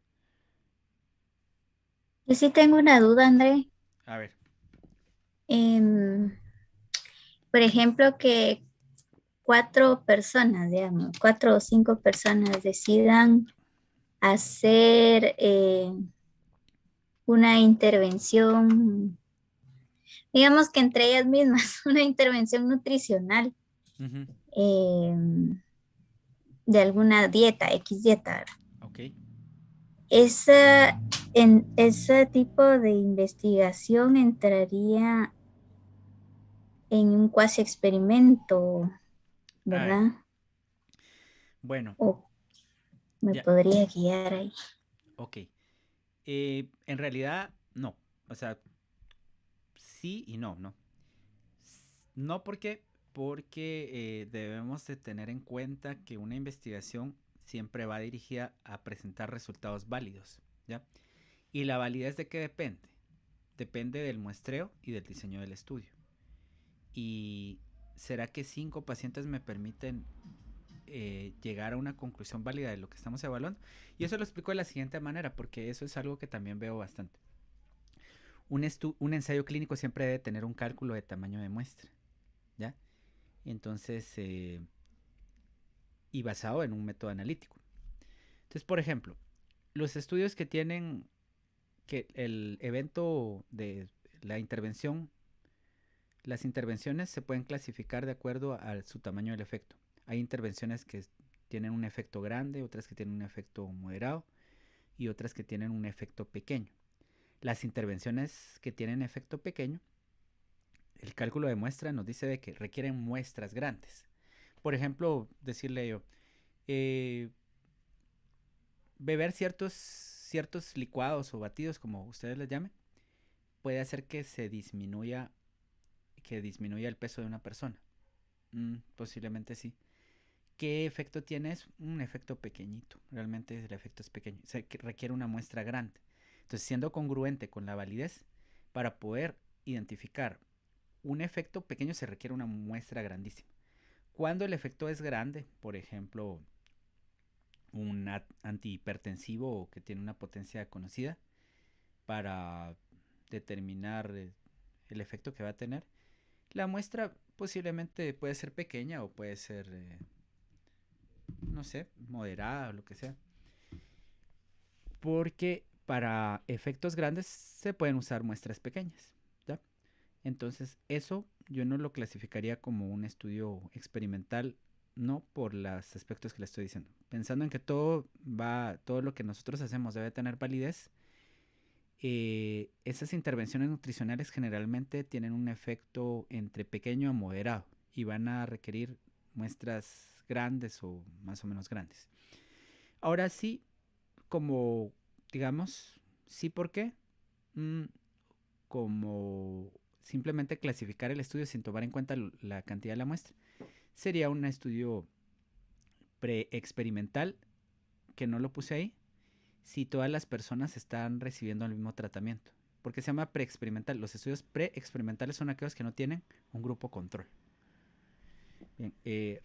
Yo sí tengo una duda, André. A ver. Em, por ejemplo, que 4 personas, digamos, 4 o 5 personas decidan hacer una intervención, digamos que entre ellas mismas, una intervención nutricional Uh-huh. De alguna dieta, X dieta, ¿verdad? Ok. En ese tipo de investigación entraría en un cuasi experimento, A ver. ¿verdad? Bueno, O me ya. podría guiar ahí. Ok. En realidad, no. O sea, sí y no, ¿no? No porque debemos de tener en cuenta que una investigación siempre va dirigida a presentar resultados válidos, ¿ya? ¿Y la validez de qué depende? Depende del muestreo y del diseño del estudio. ¿Y será que 5 pacientes me permiten llegar a una conclusión válida de lo que estamos evaluando? Y eso lo explico de la siguiente manera, porque eso es algo que también veo bastante. Un ensayo clínico siempre debe tener un cálculo de tamaño de muestra, ¿ya? Entonces, y basado en un método analítico. Entonces, por ejemplo, los estudios que tienen que el evento de la intervención, las intervenciones se pueden clasificar de acuerdo a su tamaño del efecto. Hay intervenciones que tienen un efecto grande, otras que tienen un efecto moderado y otras que tienen un efecto pequeño. Las intervenciones que tienen efecto pequeño, el cálculo de muestra nos dice de que requieren muestras grandes. Por ejemplo, decirle yo, eh, beber ciertos licuados o batidos, como ustedes les llamen, puede hacer que disminuya el peso de una persona. Posiblemente sí. ¿Qué efecto tiene eso? Un efecto pequeñito. Realmente el efecto es pequeño. O sea, que requiere una muestra grande. Entonces, siendo congruente con la validez, para poder identificar un efecto pequeño se requiere una muestra grandísima. Cuando el efecto es grande, por ejemplo, un antihipertensivo que tiene una potencia conocida para determinar el efecto que va a tener, la muestra posiblemente puede ser pequeña o puede ser, no sé, moderada o lo que sea. Porque para efectos grandes se pueden usar muestras pequeñas, ¿ya? Entonces eso yo no lo clasificaría como un estudio experimental, no por los aspectos que le estoy diciendo. Pensando en que todo lo que nosotros hacemos debe tener validez, Esas intervenciones nutricionales generalmente tienen un efecto entre pequeño a moderado y van a requerir muestras grandes o más o menos grandes. Ahora sí, como digamos, sí, ¿por qué? Como simplemente clasificar el estudio sin tomar en cuenta la cantidad de la muestra. Sería un estudio preexperimental, que no lo puse ahí, si todas las personas están recibiendo el mismo tratamiento. Porque se llama preexperimental. Los estudios preexperimentales son aquellos que no tienen un grupo control. Bien,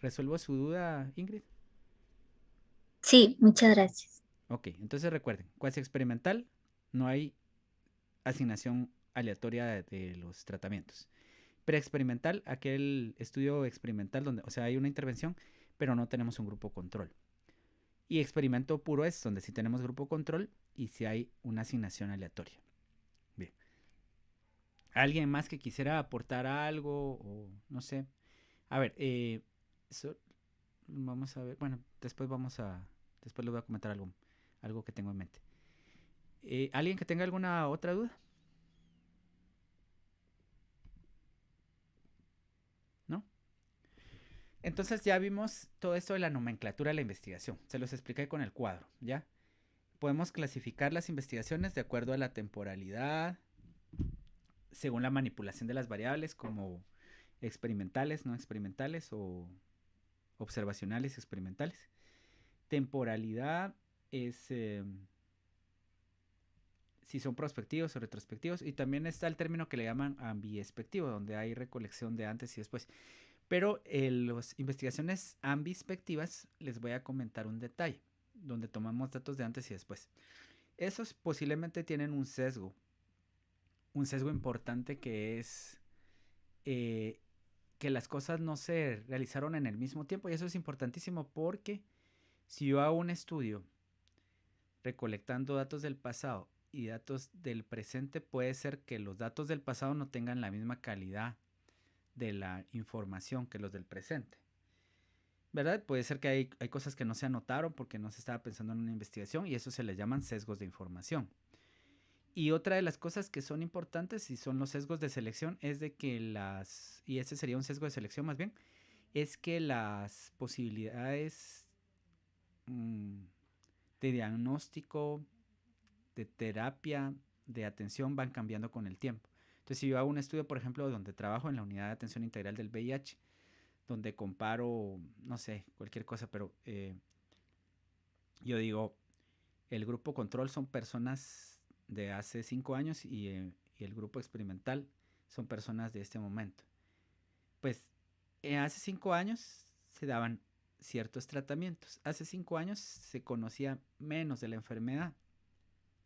¿resuelvo su duda, Ingrid? Sí, muchas gracias. Ok, entonces recuerden, cuasi experimental, no hay asignación aleatoria de los tratamientos. Preexperimental, aquel estudio experimental donde, o sea, hay una intervención, pero no tenemos un grupo control. Y experimento puro es donde sí tenemos grupo control y sí hay una asignación aleatoria. Bien. ¿Alguien más que quisiera aportar algo o no sé? A ver, vamos a ver. Bueno, después les voy a comentar algo que tengo en mente. ¿Alguien que tenga alguna otra duda? ¿No? Entonces ya vimos todo esto de la nomenclatura de la investigación. Se los expliqué con el cuadro, ¿ya? Podemos clasificar las investigaciones de acuerdo a la temporalidad, según la manipulación de las variables, como experimentales, no experimentales o observacionales y experimentales. Temporalidad es si son prospectivos o retrospectivos, y también está el término que le llaman ambiespectivo, donde hay recolección de antes y después. Pero las investigaciones ambispectivas les voy a comentar un detalle, donde tomamos datos de antes y después. Esos posiblemente tienen un sesgo importante, que es que las cosas no se realizaron en el mismo tiempo, y eso es importantísimo porque si yo hago un estudio recolectando datos del pasado y datos del presente, puede ser que los datos del pasado no tengan la misma calidad de la información que los del presente, ¿verdad? Puede ser que hay cosas que no se anotaron porque no se estaba pensando en una investigación, y eso se les llaman sesgos de información. Y otra de las cosas que son importantes y son los sesgos de selección es de que y ese sería un sesgo de selección más bien, es que las posibilidades de diagnóstico, de terapia, de atención van cambiando con el tiempo. Entonces, si yo hago un estudio, por ejemplo, donde trabajo en la unidad de atención integral del VIH, donde comparo, no sé, cualquier cosa, pero yo digo, el grupo control son personas de hace 5 años y el grupo experimental son personas de este momento. Pues hace 5 años se daban ciertos tratamientos. Hace 5 años se conocía menos de la enfermedad,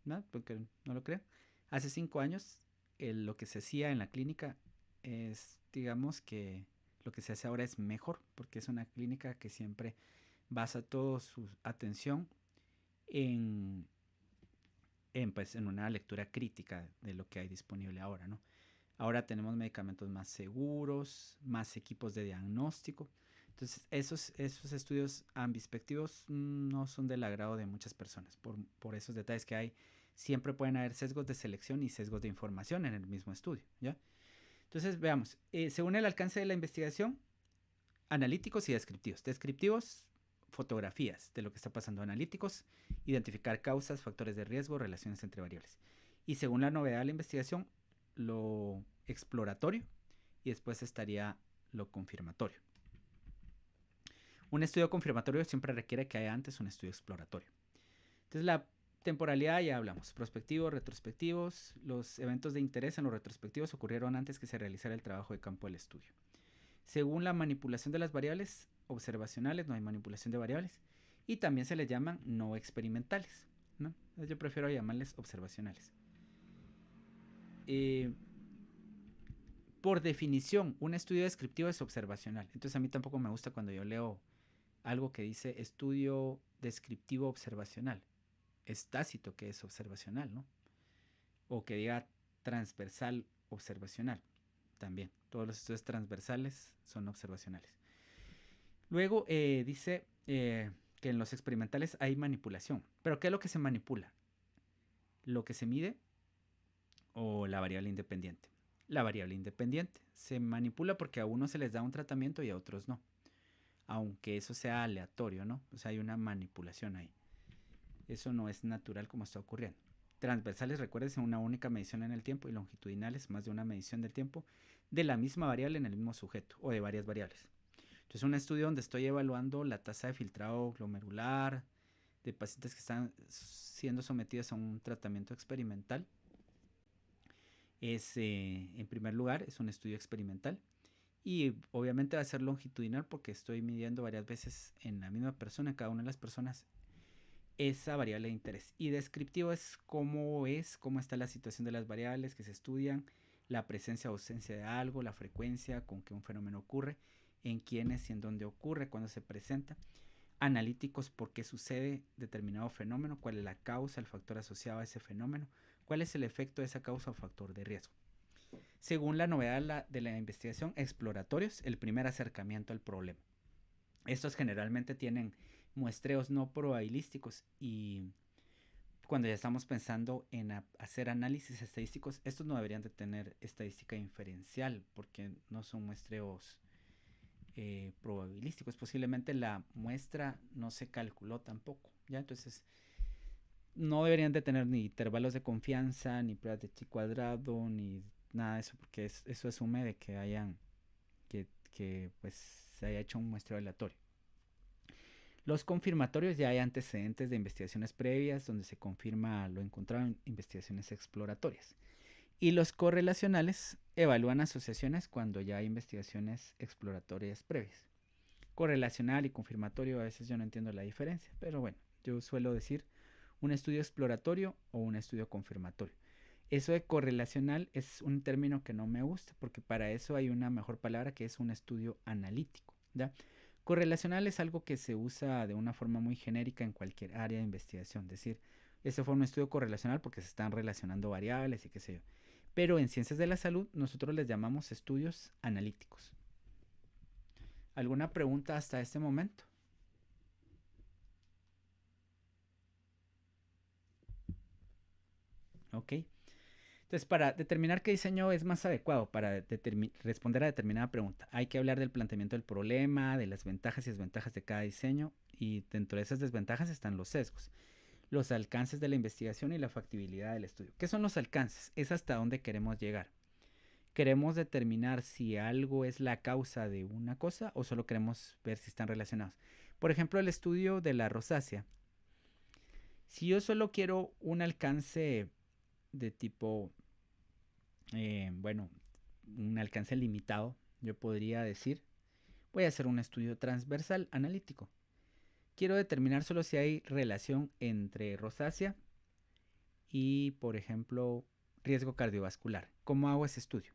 ¿no? Porque no lo creo. Hace 5 años lo que se hacía en la clínica es, digamos que lo que se hace ahora es mejor, porque es una clínica que siempre basa toda su atención en pues, en una lectura crítica de lo que hay disponible ahora, ¿no? Ahora tenemos medicamentos más seguros, más equipos de diagnóstico. Entonces, esos estudios ambispectivos no son del agrado de muchas personas por esos detalles que hay. Siempre pueden haber sesgos de selección y sesgos de información en el mismo estudio, ¿ya? Entonces, veamos. Según el alcance de la investigación, analíticos y descriptivos. Descriptivos, fotografías de lo que está pasando. Analíticos, identificar causas, factores de riesgo, relaciones entre variables. Y según la novedad de la investigación, lo exploratorio, y después estaría lo confirmatorio. Un estudio confirmatorio siempre requiere que haya antes un estudio exploratorio. Entonces, la temporalidad ya hablamos, prospectivos, retrospectivos. Los eventos de interés en los retrospectivos ocurrieron antes que se realizara el trabajo de campo del estudio. Según la manipulación de las variables observacionales, no hay manipulación de variables, y también se les llaman no experimentales, ¿no? Yo prefiero llamarles observacionales. Por definición, un estudio descriptivo es observacional. Entonces a mí tampoco me gusta cuando yo leo algo que dice estudio descriptivo observacional. Es tácito que es observacional, ¿no? O que diga transversal observacional. También, todos los estudios transversales son observacionales. Luego dice que en los experimentales hay manipulación. ¿Pero qué es lo que se manipula? Lo que se mide o la variable independiente. La variable independiente se manipula porque a unos se les da un tratamiento y a otros no. Aunque eso sea aleatorio, ¿no? O sea, hay una manipulación ahí. Eso no es natural como está ocurriendo. Transversales, recuérdense, una única medición en el tiempo, y longitudinales, más de una medición del tiempo de la misma variable en el mismo sujeto o de varias variables. Entonces, un estudio donde estoy evaluando la tasa de filtrado glomerular de pacientes que están siendo sometidos a un tratamiento experimental es, en primer lugar, es un estudio experimental. Y obviamente va a ser longitudinal porque estoy midiendo varias veces en la misma persona, en cada una de las personas, esa variable de interés. Y descriptivo es, cómo está la situación de las variables que se estudian, la presencia o ausencia de algo, la frecuencia con que un fenómeno ocurre, en quiénes y en dónde ocurre, cuándo se presenta. Analíticos, por qué sucede determinado fenómeno, cuál es la causa, el factor asociado a ese fenómeno, cuál es el efecto de esa causa o factor de riesgo. Según la novedad de la investigación, exploratorios, el primer acercamiento al problema. Estos generalmente tienen muestreos no probabilísticos, y cuando ya estamos pensando en hacer análisis estadísticos, estos no deberían de tener estadística inferencial porque no son muestreos probabilísticos. Posiblemente la muestra no se calculó tampoco, ¿ya? Entonces no deberían de tener ni intervalos de confianza, ni pruebas de chi cuadrado, ni nada de eso, porque eso asume de que pues se haya hecho un muestreo aleatorio. Los confirmatorios, ya hay antecedentes de investigaciones previas donde se confirma lo encontrado en investigaciones exploratorias. Y los correlacionales evalúan asociaciones cuando ya hay investigaciones exploratorias previas. Correlacional y confirmatorio, a veces yo no entiendo la diferencia, pero bueno, yo suelo decir un estudio exploratorio o un estudio confirmatorio. Eso de correlacional es un término que no me gusta, porque para eso hay una mejor palabra, que es un estudio analítico, ¿ya? Correlacional es algo que se usa de una forma muy genérica en cualquier área de investigación. Es decir, este fue un estudio correlacional porque se están relacionando variables y qué sé yo. Pero en ciencias de la salud nosotros les llamamos estudios analíticos. ¿Alguna pregunta hasta este momento? Ok. Entonces, para determinar qué diseño es más adecuado para responder a determinada pregunta, hay que hablar del planteamiento del problema, de las ventajas y desventajas de cada diseño, y dentro de esas desventajas están los sesgos, los alcances de la investigación y la factibilidad del estudio. ¿Qué son los alcances? Es hasta dónde queremos llegar. ¿Queremos determinar si algo es la causa de una cosa o solo queremos ver si están relacionados? Por ejemplo, el estudio de la rosácea. Si yo solo quiero un alcance de tipo, bueno, un alcance limitado, yo podría decir, voy a hacer un estudio transversal analítico. Quiero determinar solo si hay relación entre rosácea y, por ejemplo, riesgo cardiovascular. ¿Cómo hago ese estudio?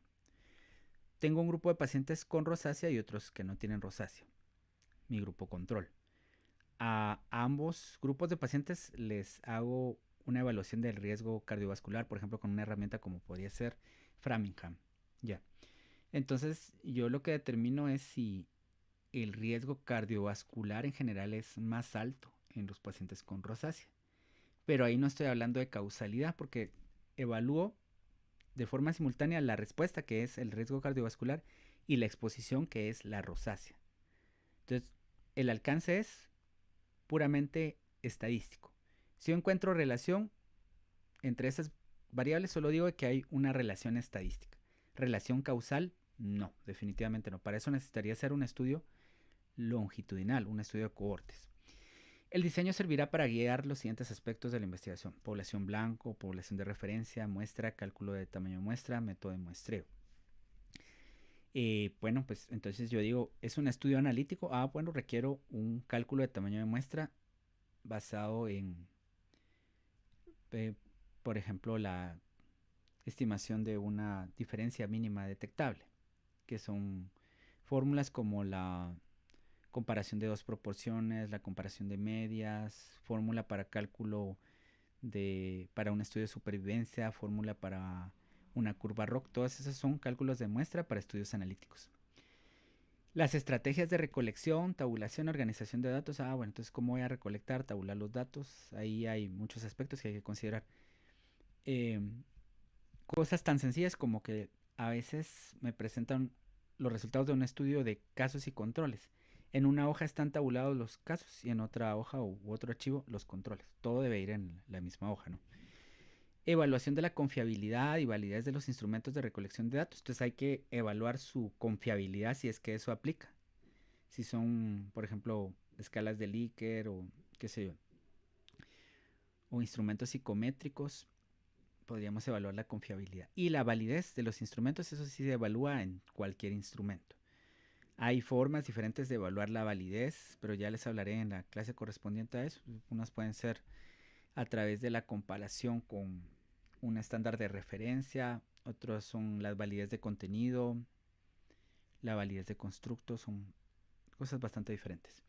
Tengo un grupo de pacientes con rosácea y otros que no tienen rosácea, mi grupo control. A ambos grupos de pacientes les hago una evaluación del riesgo cardiovascular, por ejemplo, con una herramienta como podría ser Framingham. Ya. Entonces, yo lo que determino es si el riesgo cardiovascular en general es más alto en los pacientes con rosácea. Pero ahí no estoy hablando de causalidad, porque evalúo de forma simultánea la respuesta, que es el riesgo cardiovascular, y la exposición, que es la rosácea. Entonces, el alcance es puramente estadístico. Si yo encuentro relación entre esas variables, solo digo que hay una relación estadística. Relación causal, no, definitivamente no. Para eso necesitaría hacer un estudio longitudinal, un estudio de cohortes. El diseño servirá para guiar los siguientes aspectos de la investigación: población blanco, población de referencia, muestra, cálculo de tamaño de muestra, método de muestreo. Bueno, pues entonces yo digo, ¿es un estudio analítico? Bueno, requiero un cálculo de tamaño de muestra basado en, por ejemplo, la estimación de una diferencia mínima detectable, que son fórmulas como la comparación de dos proporciones, la comparación de medias, fórmula para cálculo para un estudio de supervivencia, fórmula para una curva ROC. Todas esas son cálculos de muestra para estudios analíticos. Las estrategias de recolección, tabulación, organización de datos. Bueno, entonces, ¿cómo voy a recolectar, tabular los datos? Ahí hay muchos aspectos que hay que considerar. cosas tan sencillas como que a veces me presentan los resultados de un estudio de casos y controles. En una hoja están tabulados los casos y en otra hoja u otro archivo los controles. Todo debe ir en la misma hoja, ¿no? Evaluación de la confiabilidad y validez de los instrumentos de recolección de datos. Entonces hay que evaluar su confiabilidad si es que eso aplica. Si son, por ejemplo, escalas de Likert o qué sé yo, o instrumentos psicométricos, podríamos evaluar la confiabilidad. Y la validez de los instrumentos, eso sí se evalúa en cualquier instrumento. Hay formas diferentes de evaluar la validez, pero ya les hablaré en la clase correspondiente a eso. Unas pueden ser a través de la comparación con un estándar de referencia, otros son la validez de contenido, la validez de constructos, son cosas bastante diferentes.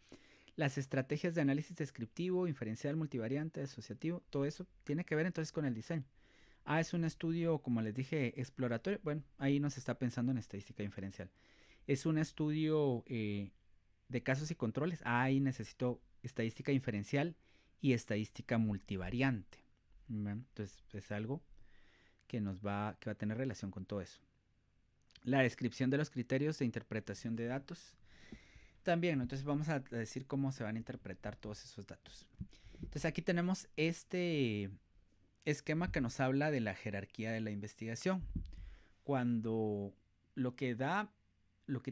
Las estrategias de análisis descriptivo, inferencial, multivariante, asociativo, todo eso tiene que ver entonces con el diseño. Es un estudio, como les dije, exploratorio. Bueno, ahí nos está pensando en estadística inferencial. Es un estudio de casos y controles. Ahí necesito estadística inferencial y estadística multivariante. ¿Ven? Entonces es algo que va a tener relación con todo eso. La descripción de los criterios de interpretación de datos. También, ¿no? Entonces vamos a decir cómo se van a interpretar todos esos datos. Entonces aquí tenemos este esquema que nos habla de la jerarquía de la investigación. Cuando lo que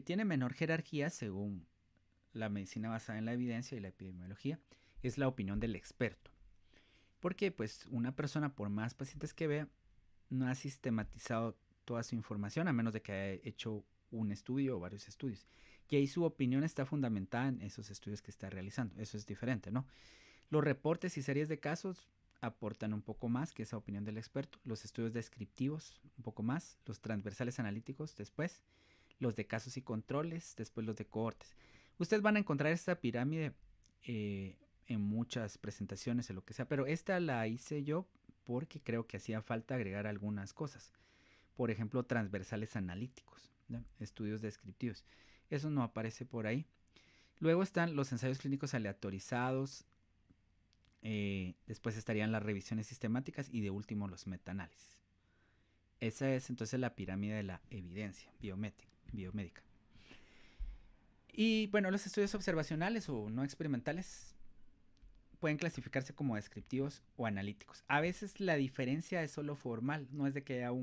tiene menor jerarquía, según la medicina basada en la evidencia y la epidemiología, es la opinión del experto. Porque pues una persona, por más pacientes que vea, no ha sistematizado toda su información, a menos de que haya hecho un estudio o varios estudios. Y ahí su opinión está fundamentada en esos estudios que está realizando. Eso es diferente, ¿no? Los reportes y series de casos aportan un poco más que esa opinión del experto. Los estudios descriptivos, un poco más. Los transversales analíticos, después. Los de casos y controles, después los de cohortes. Ustedes van a encontrar esta pirámide en muchas presentaciones o lo que sea, pero esta la hice yo porque creo que hacía falta agregar algunas cosas. Por ejemplo, transversales analíticos, ¿ya? Estudios descriptivos. Eso no aparece por ahí. Luego están los ensayos clínicos aleatorizados. Después estarían las revisiones sistemáticas y de último los metaanálisis. Esa es entonces la pirámide de la evidencia biomédica. Y bueno, los estudios observacionales o no experimentales pueden clasificarse como descriptivos o analíticos. A veces la diferencia es solo formal, no es de que haya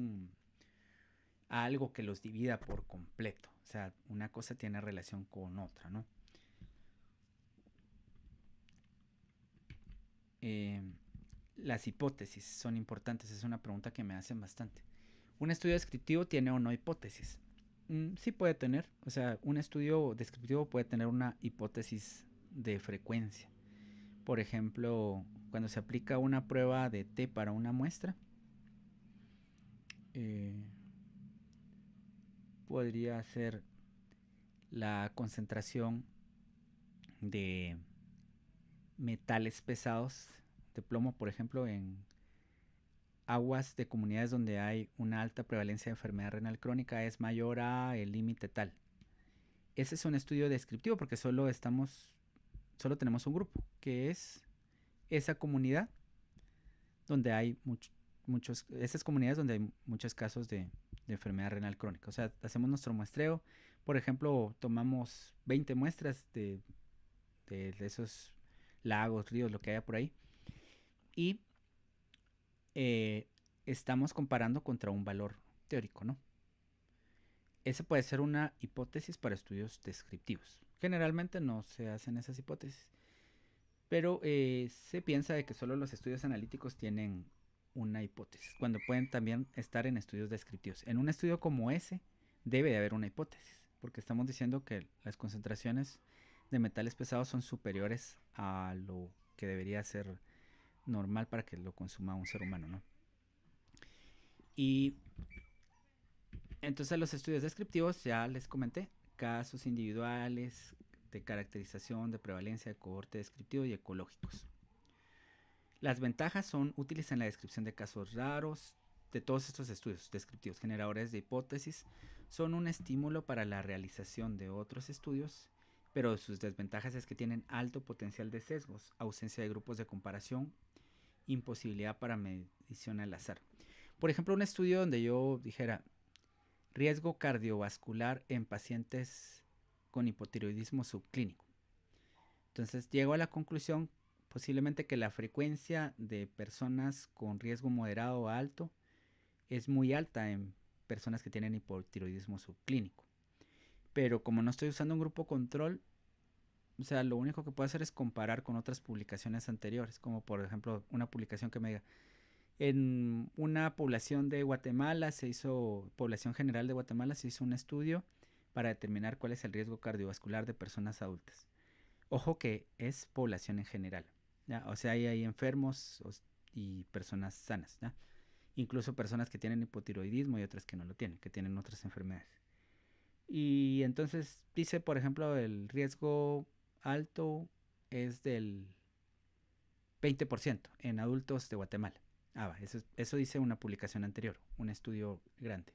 algo que los divida por completo. O sea, una cosa tiene relación con otra, ¿no? Las hipótesis son importantes, es una pregunta que me hacen bastante. ¿Un estudio descriptivo tiene o no hipótesis? Sí puede tener, o sea, un estudio descriptivo puede tener una hipótesis de frecuencia. Por ejemplo, cuando se aplica una prueba de T para una muestra, podría ser la concentración de metales pesados de plomo, por ejemplo, en aguas de comunidades donde hay una alta prevalencia de enfermedad renal crónica es mayor a el límite tal. Ese es un estudio descriptivo porque solo tenemos un grupo, que es esa comunidad donde hay esas comunidades donde hay muchos casos de enfermedad renal crónica. O sea, hacemos nuestro muestreo, por ejemplo, tomamos 20 muestras de esos lagos, ríos, lo que haya por ahí, y estamos comparando contra un valor teórico, ¿no? Esa puede ser una hipótesis para estudios descriptivos. Generalmente no se hacen esas hipótesis, pero se piensa de que solo los estudios analíticos tienen una hipótesis, cuando pueden también estar en estudios descriptivos. En un estudio como ese debe de haber una hipótesis, porque estamos diciendo que las concentraciones de metales pesados son superiores a lo que debería ser normal para que lo consuma un ser humano, ¿no? Y entonces los estudios descriptivos, ya les comenté, casos individuales de caracterización, de prevalencia, de cohorte descriptivo y ecológicos. Las ventajas son útiles en la descripción de casos raros. De todos estos estudios descriptivos, generadores de hipótesis, son un estímulo para la realización de otros estudios, pero sus desventajas es que tienen alto potencial de sesgos, ausencia de grupos de comparación, imposibilidad para medición al azar. Por ejemplo, un estudio donde yo dijera riesgo cardiovascular en pacientes con hipotiroidismo subclínico. Entonces llego a la conclusión posiblemente que la frecuencia de personas con riesgo moderado o alto es muy alta en personas que tienen hipotiroidismo subclínico. Pero como no estoy usando un grupo control, o sea, lo único que puedo hacer es comparar con otras publicaciones anteriores, como por ejemplo una publicación que me diga, en una población de Guatemala población general de Guatemala se hizo un estudio para determinar cuál es el riesgo cardiovascular de personas adultas. Ojo que es población en general, ¿ya? O sea, hay enfermos y personas sanas, ¿ya? Incluso personas que tienen hipotiroidismo y otras que no lo tienen, que tienen otras enfermedades. Y entonces dice, por ejemplo, el riesgo alto es del 20% en adultos de Guatemala. Eso dice una publicación anterior, un estudio grande.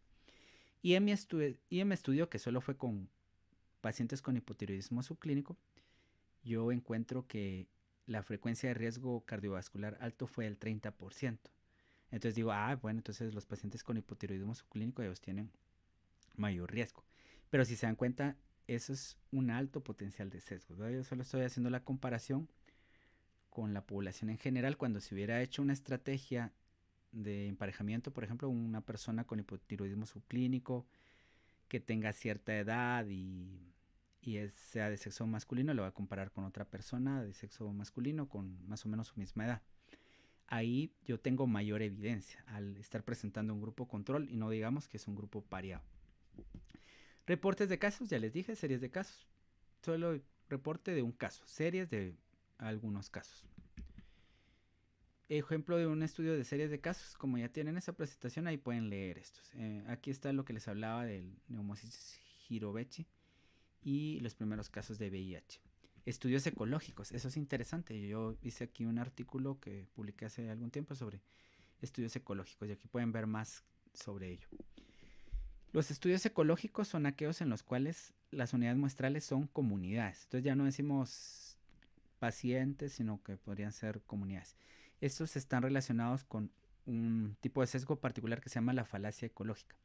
Y en mi estudio, que solo fue con pacientes con hipotiroidismo subclínico, yo encuentro que la frecuencia de riesgo cardiovascular alto fue el 30%. Entonces digo, bueno, entonces los pacientes con hipotiroidismo subclínico ellos tienen mayor riesgo. Pero si se dan cuenta, eso es un alto potencial de sesgo, ¿verdad? Yo solo estoy haciendo la comparación con la población en general. Cuando se hubiera hecho una estrategia de emparejamiento, por ejemplo, una persona con hipotiroidismo subclínico que tenga cierta edad sea de sexo masculino, lo va a comparar con otra persona de sexo masculino con más o menos su misma edad. Ahí yo tengo mayor evidencia al estar presentando un grupo control y no digamos que es un grupo pareado. Reportes de casos, ya les dije, series de casos. Solo reporte de un caso, series de algunos casos. Ejemplo de un estudio de series de casos, como ya tienen esa presentación, ahí pueden leer estos. Aquí está lo que les hablaba del Pneumocystis jirovecii y los primeros casos de VIH. Estudios ecológicos, eso es interesante. Yo hice aquí un artículo que publiqué hace algún tiempo sobre estudios ecológicos y aquí pueden ver más sobre ello. Los estudios ecológicos son aquellos en los cuales las unidades muestrales son comunidades. Entonces ya no decimos pacientes, sino que podrían ser comunidades. Estos están relacionados con un tipo de sesgo particular que se llama la falacia ecológica.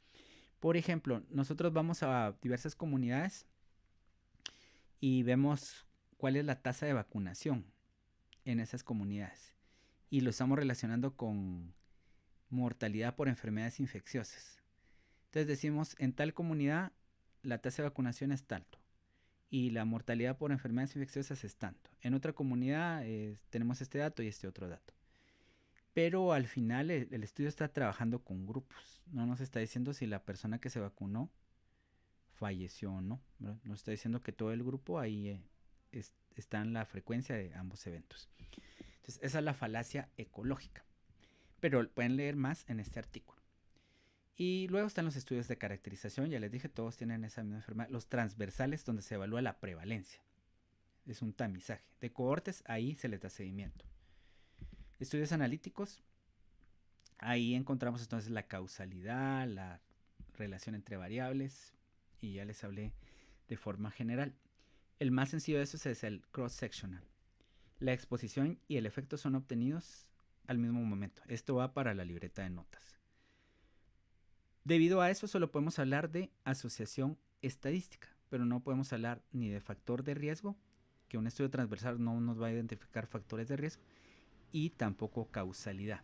Por ejemplo, nosotros vamos a diversas comunidades y vemos cuál es la tasa de vacunación en esas comunidades y lo estamos relacionando con mortalidad por enfermedades infecciosas. Entonces decimos, en tal comunidad la tasa de vacunación es tanto y la mortalidad por enfermedades infecciosas es tanto. En otra comunidad tenemos este dato y este otro dato. Pero al final el estudio está trabajando con grupos. No nos está diciendo si la persona que se vacunó falleció o no, ¿verdad? Nos está diciendo que todo el grupo ahí está en la frecuencia de ambos eventos. Entonces esa es la falacia ecológica. Pero pueden leer más en este artículo. Y luego están los estudios de caracterización, ya les dije, todos tienen esa misma enfermedad. Los transversales, donde se evalúa la prevalencia. Es un tamizaje. De cohortes, ahí se les da seguimiento. Estudios analíticos, ahí encontramos entonces la causalidad, la relación entre variables, y ya les hablé de forma general. El más sencillo de esos es el cross-sectional. La exposición y el efecto son obtenidos al mismo momento. Esto va para la libreta de notas. Debido a eso solo podemos hablar de asociación estadística, pero no podemos hablar ni de factor de riesgo, que un estudio transversal no nos va a identificar factores de riesgo, y tampoco causalidad.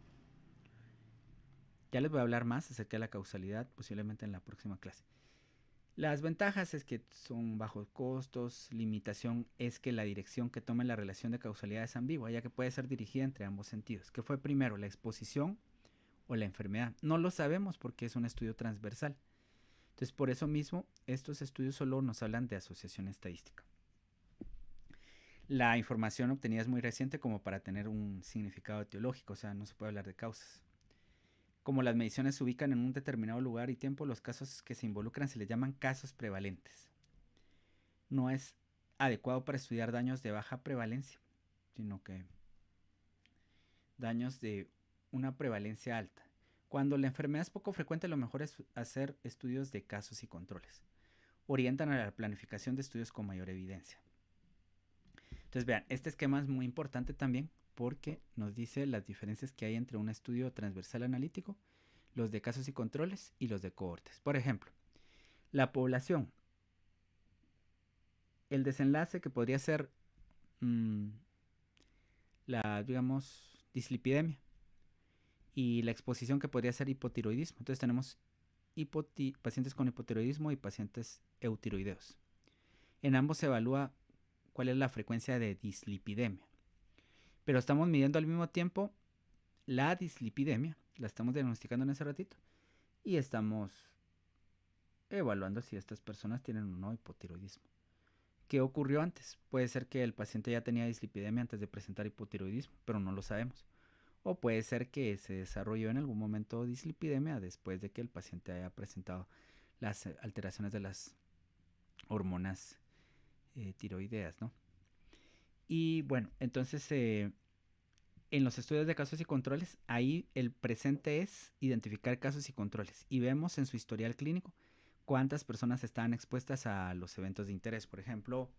Ya les voy a hablar más acerca de la causalidad posiblemente en la próxima clase. Las ventajas es que son bajos costos. Limitación es que la dirección que tome la relación de causalidad es ambigua, ya que puede ser dirigida entre ambos sentidos. ¿Qué fue primero, la exposición o la enfermedad? No lo sabemos porque es un estudio transversal. Entonces, por eso mismo, estos estudios solo nos hablan de asociación estadística. La información obtenida es muy reciente como para tener un significado etiológico, o sea, no se puede hablar de causas. Como las mediciones se ubican en un determinado lugar y tiempo, los casos que se involucran se les llaman casos prevalentes. No es adecuado para estudiar daños de baja prevalencia, sino que daños de una prevalencia alta. Cuando la enfermedad es poco frecuente, lo mejor es hacer estudios de casos y controles. Orientan a la planificación de estudios con mayor evidencia. Entonces vean, este esquema es muy importante también porque nos dice las diferencias que hay entre un estudio transversal analítico, los de casos y controles y los de cohortes. Por ejemplo, la población, el desenlace que podría ser la, digamos, dislipidemia y la exposición que podría ser hipotiroidismo. Entonces tenemos pacientes con hipotiroidismo y pacientes eutiroideos. En ambos se evalúa cuál es la frecuencia de dislipidemia. Pero estamos midiendo al mismo tiempo la dislipidemia, la estamos diagnosticando en ese ratito, y estamos evaluando si estas personas tienen o no hipotiroidismo. ¿Qué ocurrió antes? Puede ser que el paciente ya tenía dislipidemia antes de presentar hipotiroidismo, pero no lo sabemos. O puede ser que se desarrolló en algún momento dislipidemia después de que el paciente haya presentado las alteraciones de las hormonas tiroideas, ¿no? Y bueno, entonces en los estudios de casos y controles, ahí el presente es identificar casos y controles. Y vemos en su historial clínico cuántas personas están expuestas a los eventos de interés. Por ejemplo,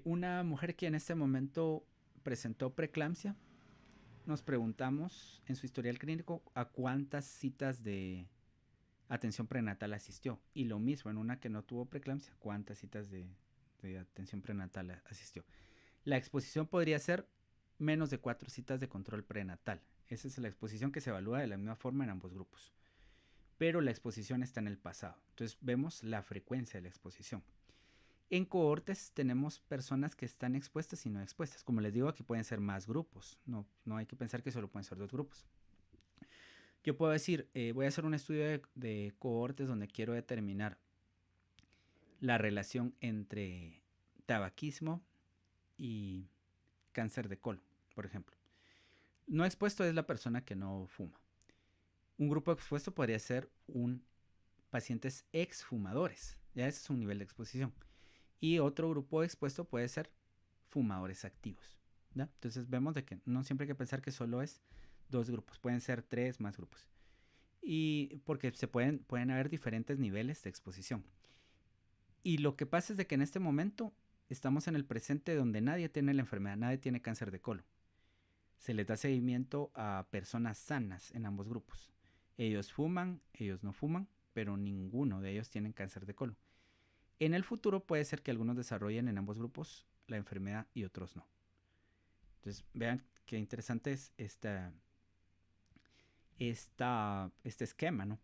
una mujer que en este momento presentó preeclampsia, nos preguntamos en su historial clínico a cuántas citas de atención prenatal asistió. Y lo mismo en una que no tuvo preeclampsia, cuántas citas de atención prenatal asistió. La exposición podría ser menos de 4 citas de control prenatal. Esa es la exposición que se evalúa de la misma forma en ambos grupos. Pero la exposición está en el pasado. Entonces vemos la frecuencia de la exposición. En cohortes tenemos personas que están expuestas y no expuestas. Como les digo, aquí pueden ser más grupos. No hay que pensar que solo pueden ser 2 grupos. Yo puedo decir, voy a hacer un estudio de cohortes donde quiero determinar la relación entre tabaquismo y cáncer de colon, por ejemplo. No expuesto es la persona que no fuma. Un grupo expuesto podría ser pacientes exfumadores. Ya ese es un nivel de exposición. Y otro grupo expuesto puede ser fumadores activos, ¿ya? Entonces vemos de que no siempre hay que pensar que solo es 2 grupos. Pueden ser 3 más grupos. Y porque pueden haber diferentes niveles de exposición. Y lo que pasa es de que en este momento estamos en el presente donde nadie tiene la enfermedad, nadie tiene cáncer de colon. Se les da seguimiento a personas sanas en ambos grupos. Ellos fuman, ellos no fuman, pero ninguno de ellos tiene cáncer de colon. En el futuro puede ser que algunos desarrollen en ambos grupos la enfermedad y otros no. Entonces vean qué interesante es este esquema, ¿no?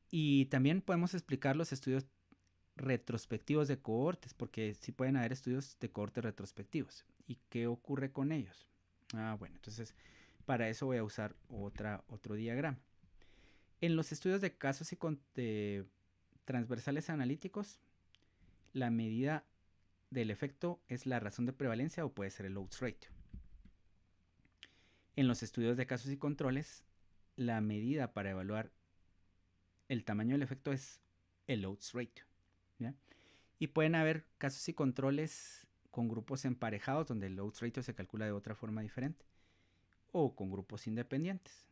Y también podemos explicar los estudios retrospectivos de cohortes, porque sí pueden haber estudios de cohortes retrospectivos. ¿Y qué ocurre con ellos? Bueno, entonces para eso voy a usar otro diagrama. En los estudios de casos y de transversales analíticos, la medida del efecto es la razón de prevalencia o puede ser el odds ratio. En los estudios de casos y controles, la medida para evaluar el tamaño del efecto es el odds ratio, ¿ya? Y pueden haber casos y controles con grupos emparejados donde el odds ratio se calcula de otra forma diferente, o con grupos independientes.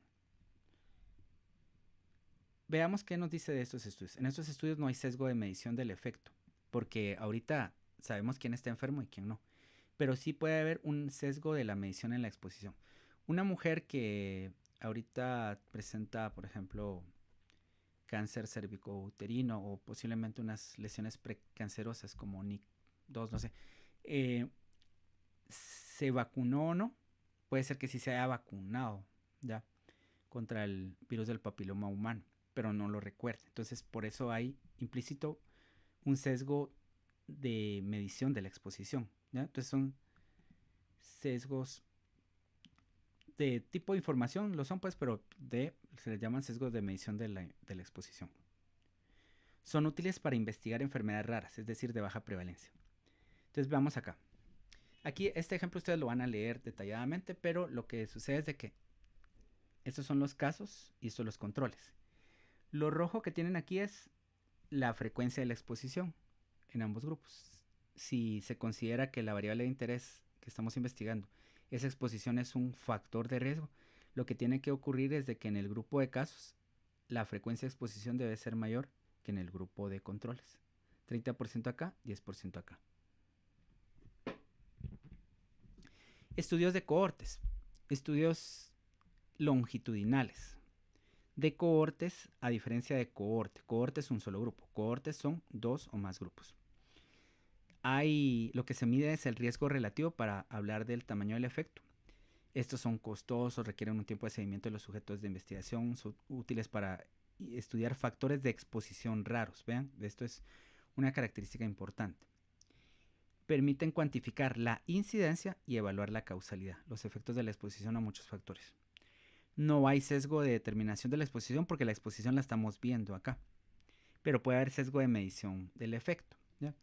Veamos qué nos dice de estos estudios. En estos estudios no hay sesgo de medición del efecto, porque ahorita sabemos quién está enfermo y quién no, pero sí puede haber un sesgo de la medición en la exposición. Una mujer que ahorita presenta, por ejemplo, cáncer cervicouterino o posiblemente unas lesiones precancerosas como NIC2, no sé, ¿se vacunó o no? Puede ser que sí se haya vacunado ya contra el virus del papiloma humano, pero no lo recuerde. Entonces, por eso hay implícito un sesgo de medición de la exposición, ¿ya? Entonces son sesgos de tipo de información, lo son pues, pero se les llaman sesgos de medición de la exposición. Son útiles para investigar enfermedades raras, es decir, de baja prevalencia. Entonces veamos acá. Aquí este ejemplo ustedes lo van a leer detalladamente, pero lo que sucede es de que estos son los casos y estos los controles. Lo rojo que tienen aquí es la frecuencia de la exposición en ambos grupos. Si se considera que la variable de interés que estamos investigando, esa exposición es un factor de riesgo, lo que tiene que ocurrir es de que en el grupo de casos la frecuencia de exposición debe ser mayor que en el grupo de controles. 30% acá, 10% acá. Estudios de cohortes, estudios longitudinales. de cohortes, a diferencia de cohorte. Cohorte es un solo grupo. Cohortes son 2 o más grupos. Lo que se mide es el riesgo relativo para hablar del tamaño del efecto. Estos son costosos, requieren un tiempo de seguimiento de los sujetos de investigación, son útiles para estudiar factores de exposición raros. Vean, esto es una característica importante. Permiten cuantificar la incidencia y evaluar la causalidad, los efectos de la exposición a muchos factores. No hay sesgo de determinación de la exposición porque la exposición la estamos viendo acá, pero puede haber sesgo de medición del efecto, ¿ya?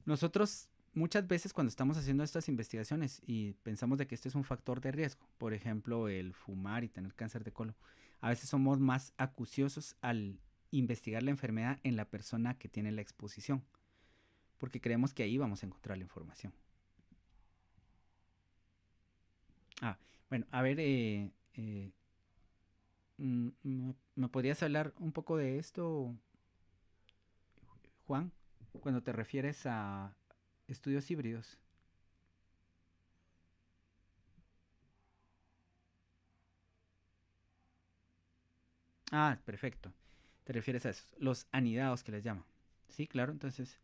Nosotros muchas veces cuando estamos haciendo estas investigaciones y pensamos de que este es un factor de riesgo, por ejemplo el fumar y tener cáncer de colon, a veces somos más acuciosos al investigar la enfermedad en la persona que tiene la exposición, porque creemos que ahí vamos a encontrar la información. Bueno, a ver, ¿me podrías hablar un poco de esto, Juan, cuando te refieres a estudios híbridos? Perfecto. Te refieres a esos, los anidados que les llaman. Sí, claro. Entonces,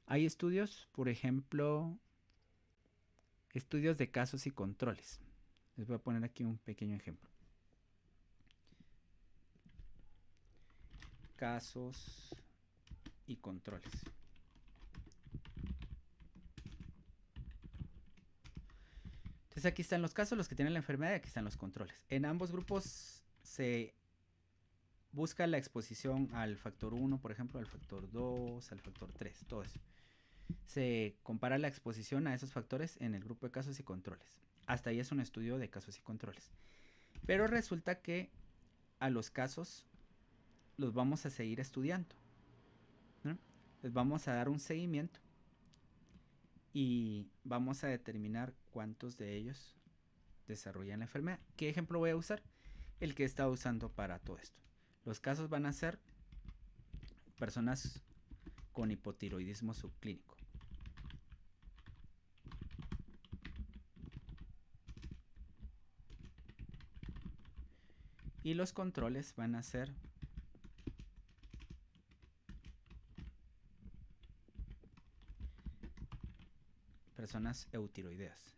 hay estudios, por ejemplo, estudios de casos y controles. Les voy a poner aquí un pequeño ejemplo. Casos y controles. Entonces aquí están los casos, los que tienen la enfermedad, y aquí están los controles. En ambos grupos se busca la exposición al factor 1, por ejemplo, al factor 2, al factor 3, todo eso. Se compara la exposición a esos factores en el grupo de casos y controles. Hasta ahí es un estudio de casos y controles. Pero resulta que a los casos los vamos a seguir estudiando, ¿no? Les vamos a dar un seguimiento y vamos a determinar cuántos de ellos desarrollan la enfermedad. ¿Qué ejemplo voy a usar? El que he estado usando para todo esto. Los casos van a ser personas con hipotiroidismo subclínico. Y los controles van a ser personas eutiroideas.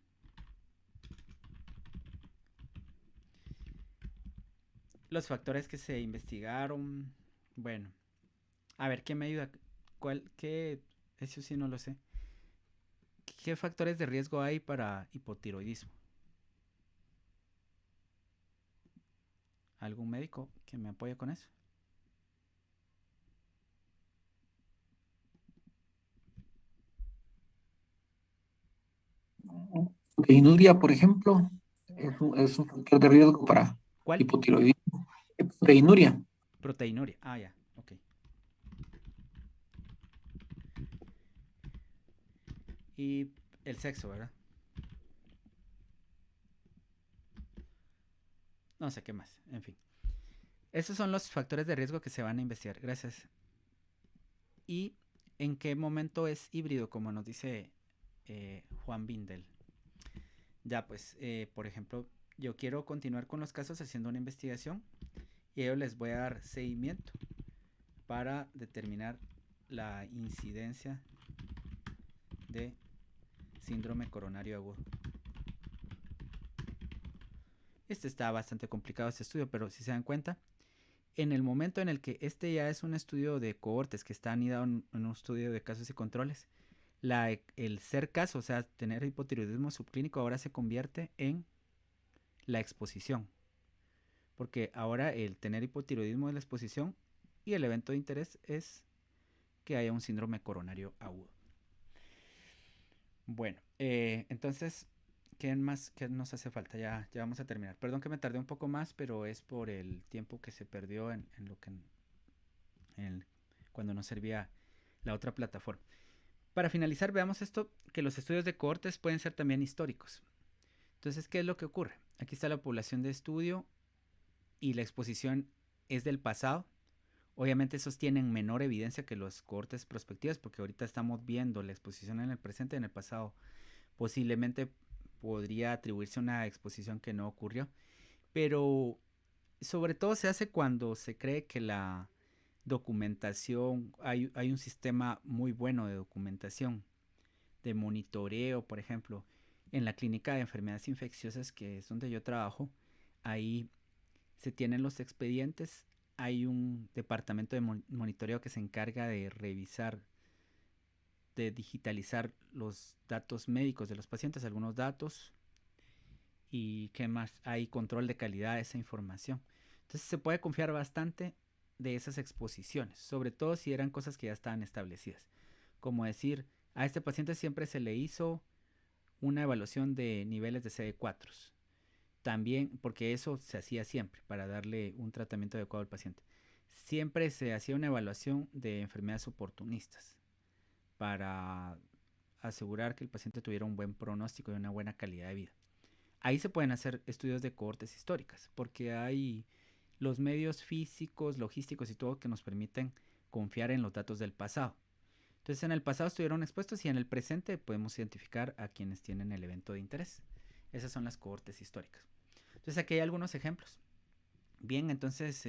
Los factores que se investigaron, bueno, a ver, ¿qué me ayuda? Eso sí no lo sé. ¿Qué factores de riesgo hay para hipotiroidismo? ¿Algún médico que me apoye con eso? Proteinuria, por ejemplo, es un factor de riesgo para ¿Cuál? hipotiroidismo. Proteinuria. Proteinuria. Ya, ok. Y el sexo, ¿verdad? No sé qué más, en fin. Esos son los factores de riesgo que se van a investigar. Gracias. ¿Y en qué momento es híbrido, como nos dice Juan Bindel? Ya, pues, por ejemplo, yo quiero continuar con los casos haciendo una investigación y yo les voy a dar seguimiento para determinar la incidencia de síndrome coronario agudo. Este está bastante complicado, este estudio, pero si se dan cuenta, en el momento en el que este ya es un estudio de cohortes que está anidado en un estudio de casos y controles, el ser caso, o sea, tener hipotiroidismo subclínico, ahora se convierte en la exposición. Porque ahora el tener hipotiroidismo es la exposición y el evento de interés es que haya un síndrome coronario agudo. Bueno, entonces, ¿qué más? ¿Qué nos hace falta? Ya vamos a terminar. Perdón que me tardé un poco más, pero es por el tiempo que se perdió en lo que cuando nos servía la otra plataforma. Para finalizar, veamos esto, que los estudios de cohortes pueden ser también históricos. Entonces, ¿qué es lo que ocurre? Aquí está la población de estudio y la exposición es del pasado. Obviamente esos tienen menor evidencia que los cohortes prospectivos, porque ahorita estamos viendo la exposición en el presente y en el pasado. Posiblemente podría atribuirse a una exposición que no ocurrió, pero sobre todo se hace cuando se cree que la documentación, hay un sistema muy bueno de documentación, de monitoreo, por ejemplo, en la clínica de enfermedades infecciosas, que es donde yo trabajo, ahí se tienen los expedientes, hay un departamento de monitoreo que se encarga de revisar, de digitalizar los datos médicos de los pacientes, algunos datos, y qué más, hay control de calidad de esa información. Entonces se puede confiar bastante de esas exposiciones, sobre todo si eran cosas que ya estaban establecidas. Como decir, a este paciente siempre se le hizo una evaluación de niveles de CD4. También, porque eso se hacía siempre para darle un tratamiento adecuado al paciente. Siempre se hacía una evaluación de enfermedades oportunistas para asegurar que el paciente tuviera un buen pronóstico y una buena calidad de vida. Ahí se pueden hacer estudios de cohortes históricas, porque hay los medios físicos, logísticos y todo que nos permiten confiar en los datos del pasado. Entonces en el pasado estuvieron expuestos y en el presente podemos identificar a quienes tienen el evento de interés. Esas son las cohortes históricas. Entonces aquí hay algunos ejemplos. Bien, entonces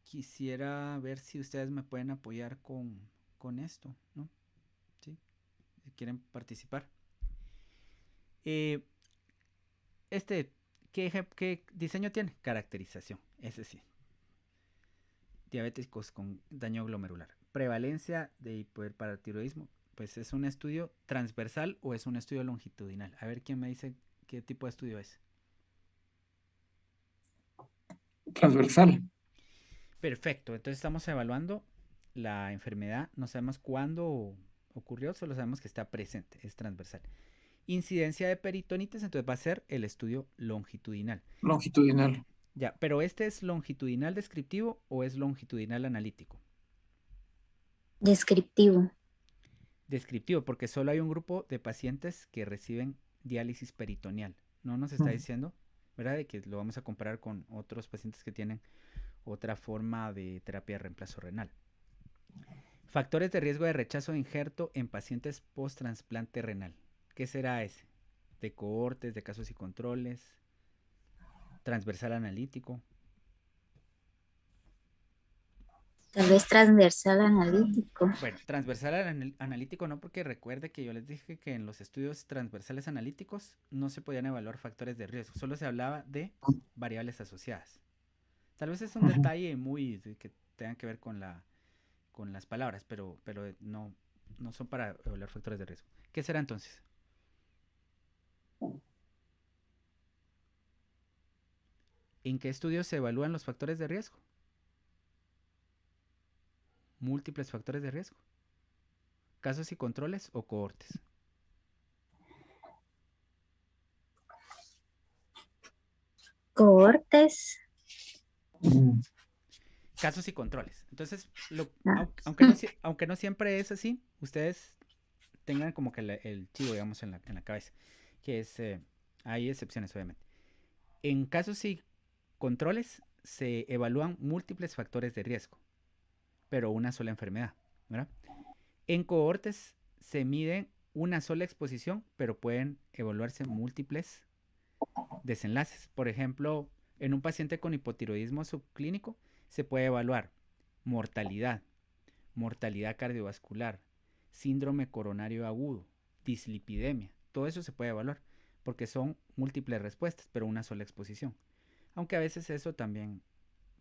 quisiera ver si ustedes me pueden apoyar con esto, ¿no? ¿Sí? Si quieren participar. Eh, este, ¿qué diseño tiene? Caracterización, ese sí. Diabéticos con daño glomerular. Prevalencia de hiperparatiroidismo. Pues es un estudio transversal o es un estudio longitudinal. A ver quién me dice qué tipo de estudio es. Transversal. Perfecto, entonces estamos evaluando la enfermedad. No sabemos cuándo ocurrió, solo sabemos que está presente, es transversal. Incidencia de peritonitis, entonces va a ser el estudio longitudinal. Longitudinal. Ya, pero ¿este es longitudinal descriptivo o es longitudinal analítico? Descriptivo. Descriptivo, porque solo hay un grupo de pacientes que reciben diálisis peritoneal. No nos está diciendo, ¿verdad?, de que lo vamos a comparar con otros pacientes que tienen otra forma de terapia de reemplazo renal. Factores de riesgo de rechazo de injerto en pacientes post-trasplante renal. ¿Qué será ese? De cohortes, de casos y controles, transversal analítico. Tal vez transversal analítico. Bueno, transversal analítico no, porque recuerde que yo les dije que en los estudios transversales analíticos no se podían evaluar factores de riesgo, solo se hablaba de variables asociadas. Tal vez es un detalle muy que tenga que ver con las palabras, pero no son para evaluar factores de riesgo. ¿Qué será entonces? ¿En qué estudios se evalúan los factores de riesgo? Múltiples factores de riesgo. ¿Casos y controles o cohortes? Cohortes. Casos y controles. Entonces, Ah. aunque no siempre es así, ustedes tengan como que el chivo, digamos, en la cabeza, que es, hay excepciones, obviamente. En casos y controles se evalúan múltiples factores de riesgo, pero una sola enfermedad, ¿verdad? En cohortes se mide una sola exposición, pero pueden evaluarse múltiples desenlaces. Por ejemplo, en un paciente con hipotiroidismo subclínico se puede evaluar mortalidad, mortalidad cardiovascular, síndrome coronario agudo, dislipidemia. Todo eso se puede evaluar porque son múltiples respuestas, pero una sola exposición. Aunque a veces eso también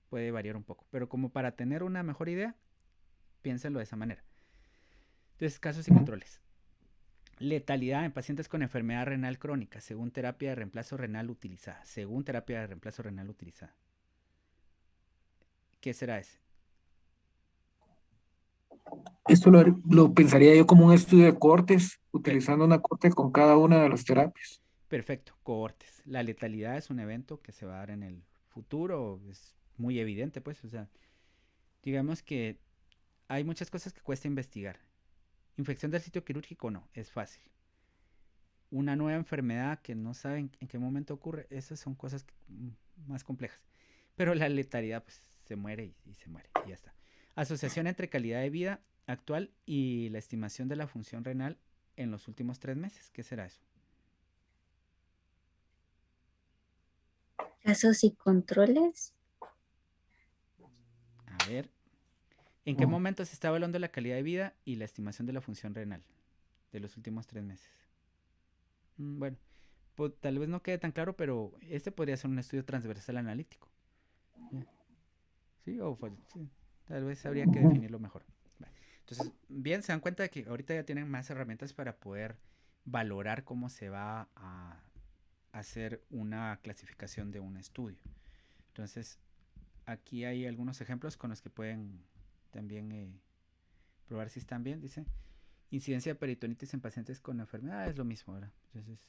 puede variar un poco. Pero como para tener una mejor idea, piénsenlo de esa manera. Entonces, casos y controles. Letalidad en pacientes con enfermedad renal crónica, según terapia de reemplazo renal utilizada. Según terapia de reemplazo renal utilizada. ¿Qué será ese? Esto lo pensaría yo como un estudio de cohortes, Per- utilizando una cohorte con cada una de las terapias. Perfecto, cohortes. La letalidad es un evento que se va a dar en el futuro, es muy evidente, pues, o sea, digamos que hay muchas cosas que cuesta investigar. Infección del sitio quirúrgico no, es fácil. Una nueva enfermedad que no saben en qué momento ocurre, esas son cosas más complejas. Pero la letalidad, pues, se muere y se muere, y ya está. Asociación entre calidad de vida actual y la estimación de la función renal en los últimos 3 meses. ¿Qué será eso? Casos y controles. A ver, ¿en qué Oh. momento se está evaluando la calidad de vida y la estimación de la función renal de los últimos 3 meses? Bueno, tal vez no quede tan claro, pero este podría ser un estudio transversal analítico. ¿Ya? ¿Sí? Sí, tal vez habría que Ujú. definirlo mejor. Vale. Entonces, bien, se dan cuenta de que ahorita ya tienen más herramientas para poder valorar cómo se va a hacer una clasificación de un estudio. Entonces, aquí hay algunos ejemplos con los que pueden también probar si están bien. Dice, incidencia de peritonitis en pacientes con enfermedad, es lo mismo, ¿verdad? Entonces,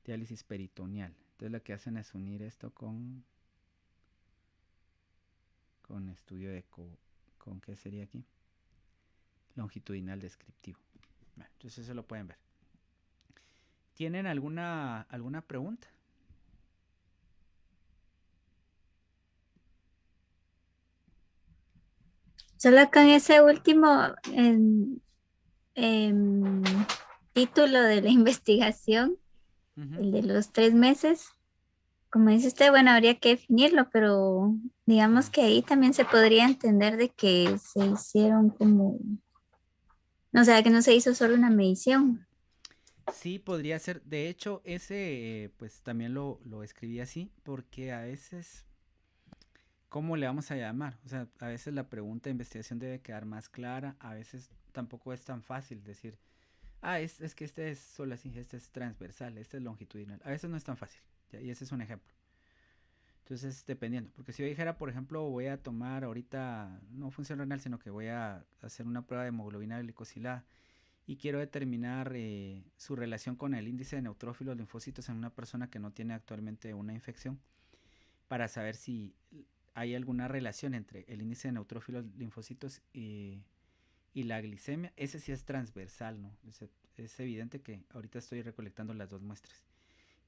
diálisis peritoneal. Entonces, lo que hacen es unir esto con estudio de ¿con qué sería aquí? Longitudinal descriptivo. Bueno, entonces eso lo pueden ver. ¿Tienen alguna pregunta? Solo acá en ese último em, título de la investigación, Ujú. el de los 3 meses, como dice usted, bueno, habría que definirlo, pero digamos Sí. que ahí también se podría entender de que se hicieron como, no sé, que no se hizo solo una medición. Sí, podría ser. De hecho, ese pues también lo escribí así porque a veces, ¿cómo le vamos a llamar? O sea, a veces la pregunta de investigación debe quedar más clara, a veces tampoco es tan fácil decir, es que este es solo así, este es transversal, este es longitudinal. A veces no es tan fácil, ¿ya? Y ese es un ejemplo. Entonces, dependiendo, porque si yo dijera, por ejemplo, voy a tomar ahorita, no función renal, sino que voy a hacer una prueba de hemoglobina glicosilada y quiero determinar su relación con el índice de neutrófilos linfocitos en una persona que no tiene actualmente una infección, para saber si hay alguna relación entre el índice de neutrófilos linfocitos y la glicemia. Ese sí es transversal, ¿no? Es evidente que ahorita estoy recolectando las dos muestras.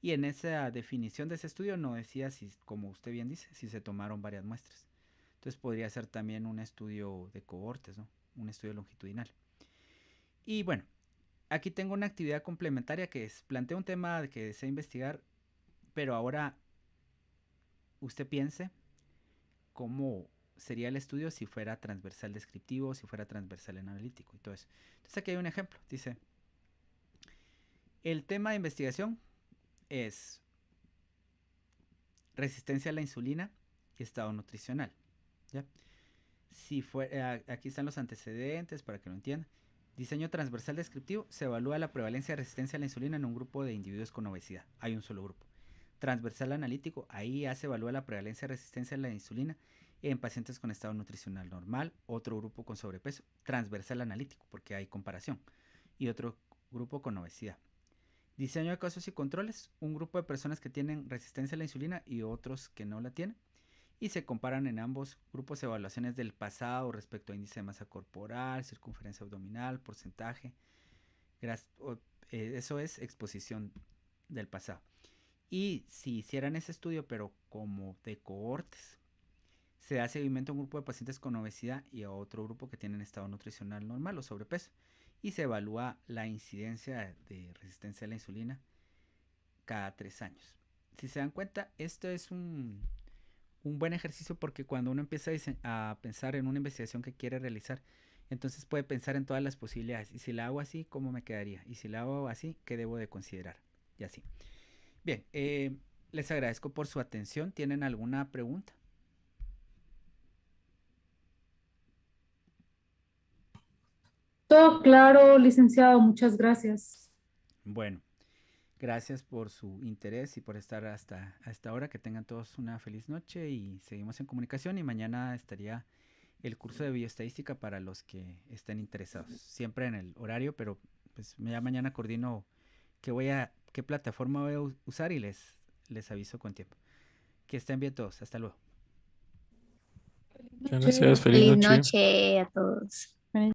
Y en esa definición de ese estudio no decía si, como usted bien dice, si se tomaron varias muestras. Entonces podría ser también un estudio de cohortes, ¿no? Un estudio longitudinal. Y bueno, aquí tengo una actividad complementaria que es, plantea un tema que desea investigar, pero ahora usted piense cómo sería el estudio si fuera transversal descriptivo, si fuera transversal en analítico y todo eso. Entonces aquí hay un ejemplo. Dice, el tema de investigación es resistencia a la insulina y estado nutricional. ¿Ya? Si aquí están los antecedentes para que lo entiendan. Diseño transversal descriptivo, se evalúa la prevalencia de resistencia a la insulina en un grupo de individuos con obesidad. Hay un solo grupo. Transversal analítico, ahí ya se evalúa la prevalencia de resistencia a la insulina en pacientes con estado nutricional normal, otro grupo con sobrepeso. Transversal analítico, porque hay comparación. Y otro grupo con obesidad. Diseño de casos y controles, un grupo de personas que tienen resistencia a la insulina y otros que no la tienen. Y se comparan en ambos grupos evaluaciones del pasado respecto a índice de masa corporal, circunferencia abdominal, porcentaje. Eso es exposición del pasado. Y si hicieran ese estudio, pero como de cohortes, se da seguimiento a un grupo de pacientes con obesidad y a otro grupo que tienen estado nutricional normal o sobrepeso. Y se evalúa la incidencia de resistencia a la insulina cada 3 años. Si se dan cuenta, esto es un buen ejercicio porque cuando uno empieza a pensar en una investigación que quiere realizar, entonces puede pensar en todas las posibilidades. Y si la hago así, ¿cómo me quedaría? Y si la hago así, ¿qué debo de considerar? Y así. Bien, les agradezco por su atención. ¿Tienen alguna pregunta? Todo claro, licenciado, muchas gracias. Bueno, gracias por su interés y por estar hasta ahora. Que tengan todos una feliz noche y seguimos en comunicación. Y mañana estaría el curso de bioestadística para los que estén interesados. Siempre en el horario, pero pues ya mañana coordino qué plataforma voy a usar y les aviso con tiempo. Que estén bien todos. Hasta luego. Feliz Muchas noche. gracias, feliz Feliz noche. noche a todos.